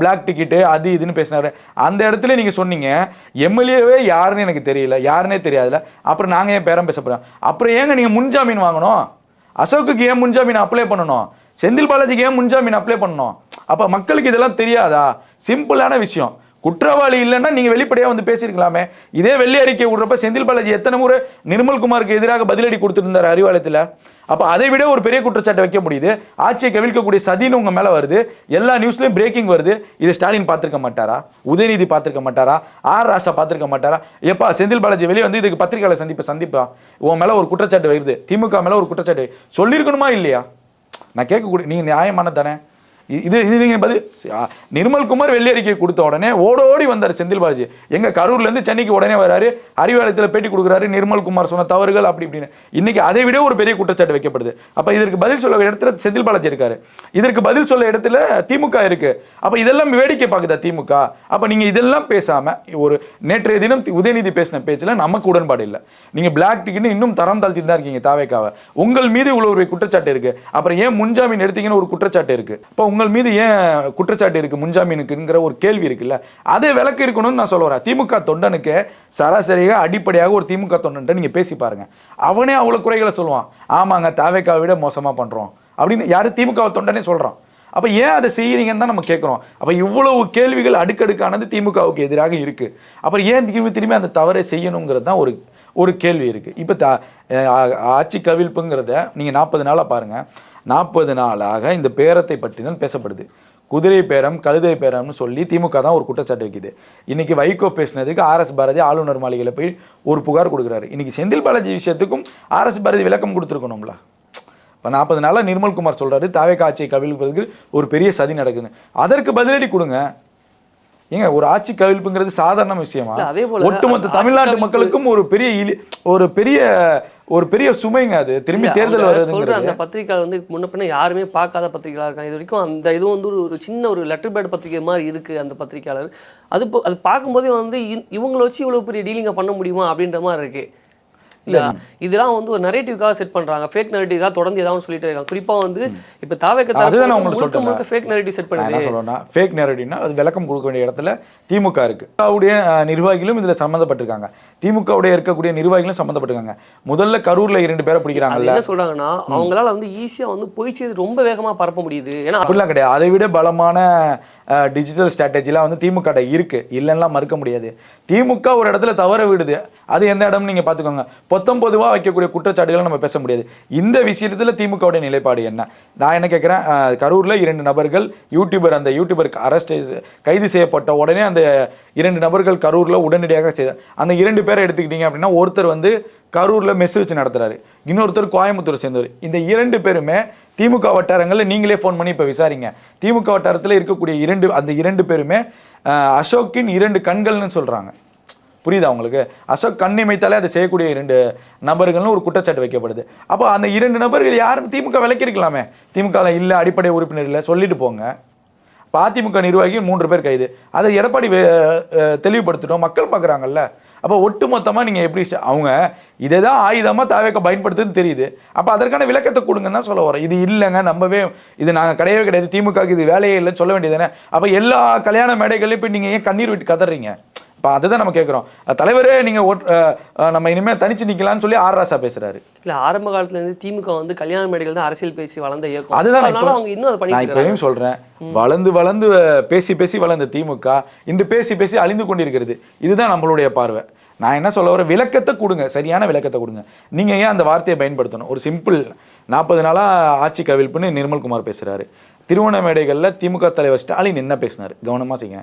பிளாக் டிக்கெட்டு அது இதுன்னு பேசினாரு. அந்த இடத்துல நீங்கள் சொன்னீங்க எம்எல்ஏவே யாருன்னு எனக்கு தெரியல, யாருன்னே தெரியாதுல, அப்புறம் நாங்கள் ஏன் பேரம் பேச போகிறோம்? அப்புறம் ஏங்க நீங்கள் முன்ஜாமீன் வாங்கணும்? அசோக்குக்கு ஏன் முன்ஜாமீன் அப்ளை பண்ணணும்? செந்தில் பாலாஜிக்கு ஏன் முன்ஜாமீன் அப்ளை பண்ணணும்? அப்போ மக்களுக்கு இதெல்லாம் தெரியாதா? சிம்பிளான விஷயம். குற்றவாளி இல்லைன்னா நீங்கள் வெளிப்படையாக வந்து பேசியிருக்கலாமே. இதே வெள்ளை அறிக்கை விடுறப்ப செந்தில் பாலாஜி எத்தனை முறை நிர்மல்குமாருக்கு எதிராக பதிலடி கொடுத்துருந்தார் அறிவாலயத்தில். அப்போ அதை விட ஒரு பெரிய குற்றச்சாட்டை வைக்க முடியுது. ஆட்சியை கவிழ்க்கக்கூடிய சதின்னு உங்கள் மேலே வருது, எல்லா நியூஸ்லையும் பிரேக்கிங் வருது. இது ஸ்டாலின் பார்த்துருக்க மாட்டாரா? உதயநிதி பார்த்துருக்க மாட்டாரா? ஆர் ராசா பார்த்துருக்க மாட்டாரா? எப்பா செந்தில் பாலாஜி வெளியே வந்து இதுக்கு பத்திரிகையாளர் சந்திப்பா உன் மேலே ஒரு குற்றச்சாட்டு வருது, திமுக மேலே ஒரு குற்றச்சாட்டு சொல்லியிருக்கணுமா இல்லையா? நான் கேட்கக்கூடிய நீங்கள் நியாயமான தானே இது நீங்கள் பதில். நிர்மல்குமார் வெள்ளை அறிக்கை கொடுத்த உடனே ஓடோடி வந்தார் செந்தில் பாலாஜி. எங்கள் கரூர்லேருந்து சென்னைக்கு உடனே வராரு, அறிவாலயத்தில் பேட்டி கொடுக்குறாரு, நிர்மல்குமார் சொன்ன தவறுகள் அப்படி இப்படின்னு. இன்னைக்கு அதை விட ஒரு பெரிய குற்றச்சாட்டு வைக்கப்படுது. அப்போ இதற்கு பதில் சொல்ல இடத்துல செந்தில் பாலாஜி இருக்காரு, இதற்கு பதில் சொல்ல இடத்துல திமுக இருக்கு. அப்போ இதெல்லாம் வேடிக்கை பார்க்குதா திமுக? அப்போ நீங்கள் இதெல்லாம் பேசாமல் ஒரு நேற்றைய தினம் உதயநிதி பேசின பேச்சில் நமக்கு உடன்பாடு இல்லை. நீங்கள் பிளாக் டிக்கெட் இன்னும் தரம் தாழ்த்தி தான் இருக்கீங்க தாவேக்காவை. உங்கள் மீது இவ்வளோ ஒரு குற்றச்சாட்டு இருக்கு, அப்புறம் ஏன் முன்ஜாமீன் எடுத்தீங்கன்னு ஒரு குற்றச்சாட்டு இருக்கு. இப்போ உங்கள் மீது ஏன் குற்றச்சாட்டு இருக்கு முன்ஜாமீனுக்குங்கிற ஒரு கேள்வி இருக்குல்ல, அதை விளக்கு இருக்கணும்னு நான் சொல்ல வரேன். திமுக தொண்டனுக்கு சராசரியாக அடிப்படையாக ஒரு திமுக தொண்டன் நீங்க பேசி பாருங்க, அவனே அவ்வளவு குறைகளை சொல்லுவான். ஆமாங்க தாவேக்காவை விட மோசமா பண்றோம் அப்படின்னு யாரு திமுக தொண்டனே சொல்றான். அப்ப ஏன் அதை செய்யறீங்கன்னு தான் நம்ம கேட்கிறோம். அப்ப இவ்வளவு கேள்விகள் அடுக்கடுக்கானது திமுகவுக்கு எதிராக இருக்கு. அப்புறம் ஏன் திரும்பி அந்த தவறை செய்யணுங்கிறது தான் ஒரு கேள்வி இருக்கு. இப்போ ஆட்சி கவிழ்ப்புங்கிறத நீங்க 40 நாளா பாருங்க. 40 நாளாக இந்த பேரத்தை பற்றி தான் பேசப்படுது. குதிரை பேரம், கழுதை பேரம்னு சொல்லி திமுக தான் ஒரு குற்றச்சாட்டு வைக்குது. இன்னைக்கு வைகோ பேசினதுக்கு ஆர்எஸ் பாரதி ஆளுநர் மாளிகையில் போய் ஒரு புகார் கொடுக்குறாரு. இன்னைக்கு செந்தில் பாலாஜி விஷயத்துக்கும் ஆர்எஸ் பாரதி விளக்கம் கொடுத்துருக்கணும்ல. இப்போ 40 நாளாக நிர்மல்குமார் சொல்றாரு தாவேக்கா ஆட்சியை கவிழ்ப்பதற்கு ஒரு பெரிய சதி நடக்குதுன்னு. அதற்கு பதிலடி கொடுங்க. ஏங்க ஒரு ஆட்சி கவிழ்ப்புங்கிறது சாதாரண விஷயமா? ஒட்டுமொத்த தமிழ்நாட்டு மக்களுக்கும் ஒரு பெரிய சுமைங்க அது. திரும்பி தேர்தல் வருது. அந்த பத்திரிகை வந்து முன்ன பின்ன யாருமே பார்க்காத பத்திரிகையாளர் இருக்காங்க. இது வரைக்கும் அந்த இது வந்து ஒரு சின்ன ஒரு லெட்டர் பேட் பத்திரிகை மாதிரி இருக்கு அந்த பத்திரிகையாளர். அது பார்க்கும்போதே வந்து இவங்களை வச்சு இவ்வளவு பெரிய டீலிங்கை பண்ண முடியுமா அப்படின்ற மாதிரி இருக்கு. இல்ல இதெல்லாம் வந்து ஒரு நரேட்டிவ்காக செட் பண்றாங்க, ஃபேக் நரேட்டிவ்காக தொடர்ந்து ஏதாவது சொல்லிட்டு இருக்காங்க. குறிப்பா வந்து இப்ப தாவேக்கா ஃபேக் நரேட்டிவ் செட் பண்ணுது. என்ன சொல்லணும்னா ஃபேக் நரேட்டிவ்னா அது விளக்கம் கொடுக்க வேண்டிய இடத்துல திமுக இருக்கு. திமுகவுடைய நிர்வாகிகளும் இதுல சம்மந்தப்பட்டிருக்காங்க, திமுகவுடைய இருக்கக்கூடிய நிர்வாகிகளும் சம்மந்தப்பட்டிருக்காங்க. முதல்ல கரூர்ல 2 பேரை பிடிக்கிறாங்கல்ல, என்ன சொல்றாங்கன்னா அவங்களால வந்து ஈஸியா வந்து போய் செய்து ரொம்ப வேகமா பரப்ப முடியுது. ஏன்னா அப்படிலாம் கிடையாது. அதை விட பலமான டிஜிட்டல் ஸ்ட்ராட்டஜிலாம் வந்து திமுக இருக்கு, இல்லைன்னா மறுக்க முடியாது. திமுக ஒரு இடத்துல தவற விடுது, அது எந்த இடம்னு நீங்க பாத்துக்கோங்க. பொதுவா வைக்கக்கூடிய குற்றச்சாட்டுகளை நம்ம பேச முடியாது. இந்த விஷயத்துல திமுகவுடைய நிலைப்பாடு என்ன? நான் என்ன கேட்கிறேன், கரூர்ல 2 நபர்கள் யூடியூபர், அந்த யூடியூபருக்கு கைது செய்யப்பட்ட உடனே அந்த 2 நபர்கள் கரூர்ல உடனடியாக அந்த 2 பேரை எடுத்துக்கிட்டீங்க அப்படின்னா, ஒருத்தர் வந்து கரூர்ல மெஸ் வச்சு நடத்துறாரு, இன்னொருத்தர் கோயம்புத்தூர் சேர்ந்தவர். இந்த 2 பேருமே திமுக வட்டாரங்களில் நீங்களே ஃபோன் பண்ணி இப்போ விசாரிங்க. திமுக வட்டாரத்தில் இருக்கக்கூடிய அந்த 2 பேருமே அசோக்கின் 2 கண்கள்னு சொல்றாங்க. புரியுதா உங்களுக்கு? அசோக் கண் இமைத்தாலே அதை செய்யக்கூடிய 2 நபர்கள்னு ஒரு குற்றச்சாட்டு வைக்கப்படுது. அப்போ அந்த 2 நபர்கள் யாரும் திமுக விலக்கிருக்கலாமே. திமுக இல்லை, அடிப்படை உறுப்பினர் இல்லை, சொல்லிட்டு போங்க. அதிமுக நிர்வாகி 3 பேர் கைது, அதை எடப்பாடி தெளிவுபடுத்திட்டோம், மக்கள் பார்க்குறாங்கல்ல. அப்போ ஒட்டு மொத்தமாக நீங்கள் எப்படி அவங்க இதை தான் ஆயுதமாக தாவேக்கா பயன்படுத்துன்னு தெரியுது. அப்போ அதற்கான விளக்கத்தை கொடுங்கன்னு தான் சொல்ல வரோம். இது இல்லைங்க, நம்பவே இது நாங்கள் கிடையவே கிடையாது, திமுகவுக்கு இது வேலையே இல்லைன்னு சொல்ல வேண்டியது தானே. அப்போ எல்லா கல்யாண மேடைகள்லையும் போய் நீங்கள் ஏன் கண்ணீர் விட்டு கதறீங்க? இப்போ அதுதான் நம்ம கேட்குறோம். தலைவரே நீங்கள் நம்ம இனிமேல் தனிச்சு நிற்கலான்னு சொல்லி ஆர் ராசா பேசுறாரு. இல்லை, ஆரம்ப காலத்துலேருந்து திமுக வந்து கல்யாண மேடைகள் தான் அரசியல் பேசி வளர்ந்த இயக்கம். அதுதான் அவங்க இன்னும் அதை பண்ணி. நான் இப்பயும் சொல்கிறேன், வளர்ந்து பேசி வளர்ந்த திமுக இன்று பேசி அழிந்து கொண்டிருக்கிறது. இதுதான் நம்மளுடைய பார்வை. நான் என்ன சொல்ல வரேன், விளக்கத்தை கொடுங்க, சரியான விளக்கத்தை கொடுங்க. நீங்கள் ஏன் அந்த வார்த்தையை பயன்படுத்தணும்? ஒரு சிம்பிள் 40 நாளாக ஆட்சி கவிழ்ப்புன்னு நிர்மல்குமார் பேசுகிறாரு. திருமண மேடைகளில் திமுக தலைவர் ஸ்டாலின் என்ன பேசினார் கவனமாக செய்யுங்க.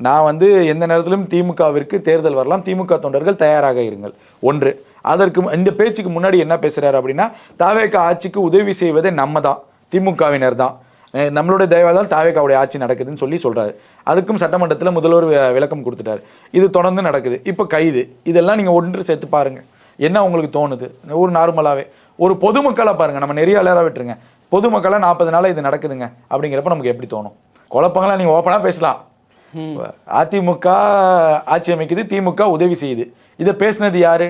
நான் வந்து எந்த நேரத்திலும் திமுகவிற்கு தேர்தல் வரலாம், திமுக தொண்டர்கள் தயாராக இருங்கள். 1. அதற்கு இந்த பேச்சுக்கு முன்னாடி என்ன பேசுகிறாரு அப்படின்னா, தாவேக்கா ஆட்சிக்கு உதவி செய்வதே நம்ம தான், திமுகவினர் தான், நம்மளுடைய தயவால் தாவேக்காவுடைய ஆட்சி நடக்குதுன்னு சொல்றாரு. அதுக்கும் சட்டமன்றத்தில் முதல்வர் விளக்கம் கொடுத்துட்டாரு. இது தொடர்ந்து நடக்குது. இப்போ கைது, இதெல்லாம் நீங்கள் ஒன்று சேர்த்து பாருங்க, என்ன உங்களுக்கு தோணுது? ஒரு நார்மலாகவே ஒரு பொதுமக்களாக பாருங்க, நம்ம நெறியாளராக விட்டுருங்க, பொதுமக்களாக 40 நாளாக இது நடக்குதுங்க அப்படிங்கிறப்ப நமக்கு எப்படி தோணும்? குழப்பங்களாம் நீங்கள் ஓப்பனாக பேசலாம். அதிமுக ஆட்சி அமைக்குது, திமுக உதவி செய்யுது, இதை பேசுனது யாரு?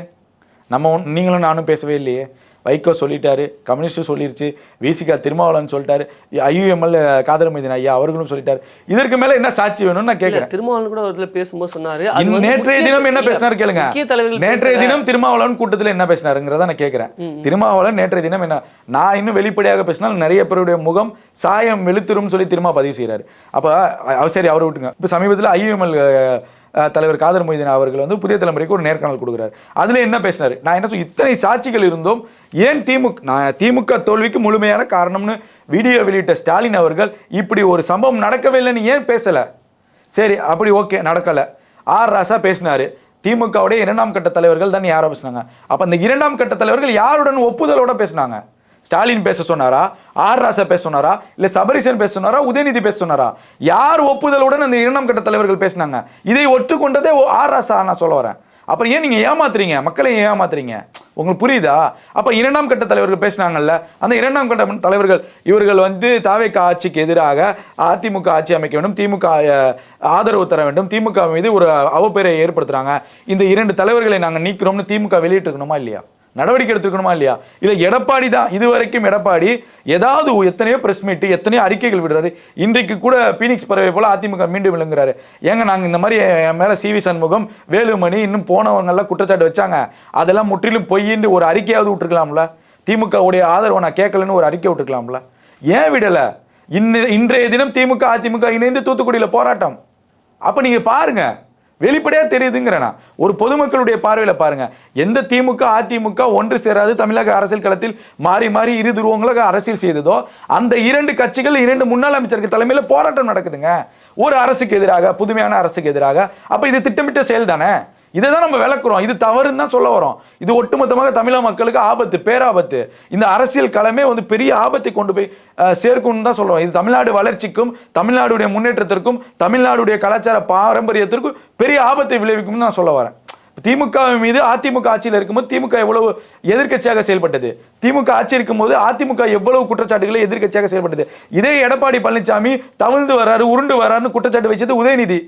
நீங்களும் நானும் பேசவே இல்லையே. வைகோ சொல்லிட்டாரு, கம்யூனிஸ்ட் சொல்லிருச்சு, விசிகா திருமாவளவன் சொல்லிட்டாரு, IUML காதர் மைதீன் ஐயா அவர்களும் சொல்லிட்டாரு. இதற்கு மேல என்ன சாட்சி வேணும்னு நான் கேட்கிறேன். திருமாவளவன் கூட ஒரு இதுல பேசும்போது சொன்னாரு, நேற்றைய தினம் என்ன பேசினாரு கேளுங்க. நேற்றைய தினம் திருமாவளவன் கூட்டத்தில் என்ன பேசினாருங்கிறத நான் கேட்கிறேன். திருமாவளவன் நேற்றைய தினம் என்ன, நான் இன்னும் வெளிப்படையாக பேசினால் நிறைய பேருடைய முகம் சாயம் வெளுத்துரும் சொல்லி திரும்ப பதிவு செய்யறாரு. அப்ப சரி, அவரை விட்டுங்க. இப்ப சமீபத்தில் IUML தலைவர் காதர் மொய்தீன் அவர்கள் வந்து புதிய தலைமுறைக்கு ஒரு நேர்காணல் கொடுக்குறாரு. அதுல என்ன பேசினாரு, நான் என்ன சொல்ல, இத்தனை சாட்சிகள் இருந்தும் ஏன் திமுக தோல்விக்கு முழுமையான காரணம்னு வீடியோ வெளியிட்ட ஸ்டாலின் அவர்கள் இப்படி ஒரு சம்பவம் நடக்கவே இல்லைன்னு ஏன் பேசல? சரி, அப்படி ஓகே, நடக்கல. ஆர் ராசா பேசினாரு, திமுகவுடைய 2ஆம் கட்ட தலைவர்கள் தான் யாரோ பேசினாங்க. அப்ப அந்த 2ஆம் கட்ட தலைவர்கள் யாருடன் ஒப்புதலோட பேசினாங்க? ஸ்டாலின் பேச சொன்னாரா, ஆர் ராசா பேச சொன்னாரா, இல்ல சபரிசன் பேச சொன்னாரா, உதயநிதி பேச சொன்னாரா? யார் ஒப்புதலுடன் அந்த 2ஆம் கட்ட தலைவர்கள் பேசினாங்க? இதை ஒற்றுக்கொண்டதே ஆர் ராசா. நான் சொல்ல வரேன். அப்புறம் ஏன் நீங்க ஏமாத்துறீங்க, மக்களை ஏமாத்துறீங்க? உங்களுக்கு புரியுதா? அப்ப 2ஆம் கட்ட தலைவர்கள் பேசினாங்கல்ல, அந்த 2ஆம் கட்ட தலைவர்கள் இவர்கள் வந்து தாவேக ஆட்சிக்கு எதிராக அதிமுக ஆட்சி அமைக்க வேண்டும், திமுக ஆதரவு தர வேண்டும், திமுக மீது ஒரு அவப்பெயரை ஏற்படுத்துறாங்க, இந்த 2 தலைவர்களை நாங்க நீக்கிறோம்னு திமுக வெளியிட்டு இருக்கணுமா இல்லையா? நடவடிக்கை எடுத்துக்கணுமா இல்லையா? இல்ல எடப்பாடி தான் இதுவரைக்கும் எடப்பாடி ஏதாவது எத்தனையோ பிரஸ் மீட், எத்தனையோ அறிக்கைகள் விடுறாரு. இன்றைக்கு கூட பீனிக்ஸ் பறவை போல அதிமுக மீண்டும் விளங்குறாரு. ஏங்க நாங்க இந்த மாதிரி என் மேல CV சண்முகம், வேலுமணி, இன்னும் போனவங்க எல்லாம் குற்றச்சாட்டு வச்சாங்க, அதெல்லாம் முற்றிலும் பொய்ன்னு ஒரு அறிக்கையாவது விட்டுருக்கலாம்ல? திமுக உடைய ஆதரவை நான் கேட்கலன்னு ஒரு அறிக்கை விட்டுருக்கலாம்ல? ஏன் விடல? இன்றைய தினம் திமுக அதிமுக இணைந்து தூத்துக்குடியில போராட்டம். அப்ப நீங்க பாருங்க, வெளிப்படையா தெரியுதுங்கிறனா. ஒரு பொதுமக்களுடைய பார்வையில பாருங்க, எந்த திமுக அதிமுக ஒன்று சேராது தமிழக அரசியல் களத்தில் மாறி மாறி இரு துருவங்களாக அரசியல் செய்ததோ அந்த 2 கட்சிகள் 2 முன்னாள் அமைச்சர்கள் தலைமையில போராட்டம் நடக்குதுங்க. ஒரு அரசுக்கு எதிராக, புதுமையான அரசுக்கு எதிராக. அப்ப இது திட்டமிட்ட செயல் தானே? இதை தான் நம்ம விளக்குறோம். இது தவறுன்னு தான் சொல்ல வரோம். இது ஒட்டுமொத்தமாக தமிழக மக்களுக்கு ஆபத்து, பேராபத்து. இந்த அரசியல் களமே வந்து பெரிய ஆபத்தை கொண்டு போய் சேர்க்கும்னு தான் சொல்றோம். இது தமிழ்நாடு வளர்ச்சிக்கும், தமிழ்நாடுடைய முன்னேற்றத்திற்கும், தமிழ்நாடுடைய கலாச்சார பாரம்பரியத்திற்கும் பெரிய ஆபத்தை விளைவிக்கும்னு நான் சொல்ல வரேன். திமுக மீது அதிமுக ஆட்சியில் இருக்கும்போது திமுக எவ்வளவு எதிர்க்கட்சியாக செயல்பட்டது, திமுக ஆட்சி இருக்கும்போது அதிமுக எவ்வளவு குற்றச்சாட்டுகளை எதிர்க்கட்சியாக செயல்பட்டது. இதே எடப்பாடி பழனிசாமி தவிழ்ந்து வர்றாரு, உருண்டு வர்றாருன்னு குற்றச்சாட்டு வச்சது உதயநிதி.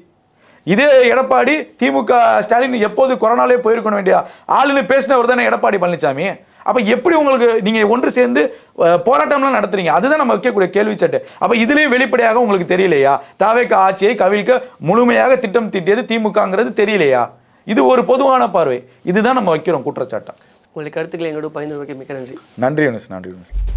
இதே எடப்பாடி திமுக ஸ்டாலின் எப்போது கொரோனாலே போயிருக்க வேண்டிய ஆளுன்னு பேசினவர் தானே எடப்பாடி பழனிசாமி. அப்ப எப்படி உங்களுக்கு நீங்க ஒன்று சேர்ந்து போராட்டம்லாம் நடத்துறீங்க? அதுதான் நம்ம வைக்கக்கூடிய கேள்வி சட்டு. அப்ப இதுலயும் வெளிப்படையாக உங்களுக்கு தெரியலையா? தாவேக ஆட்சியை கவிழ்க்க முழுமையாக திட்டம் தீட்டியது திமுகங்கிறது தெரியலையா? இது ஒரு பொதுவான பார்வை. இதுதான் நம்ம வைக்கிறோம் குற்றச்சாட்டை. உங்களுடைய கருத்துக்களை எங்களோட பகிர்ந்து மிக்க நன்றி. நன்றி யூனிஸ், நன்றி யூனிஸ்.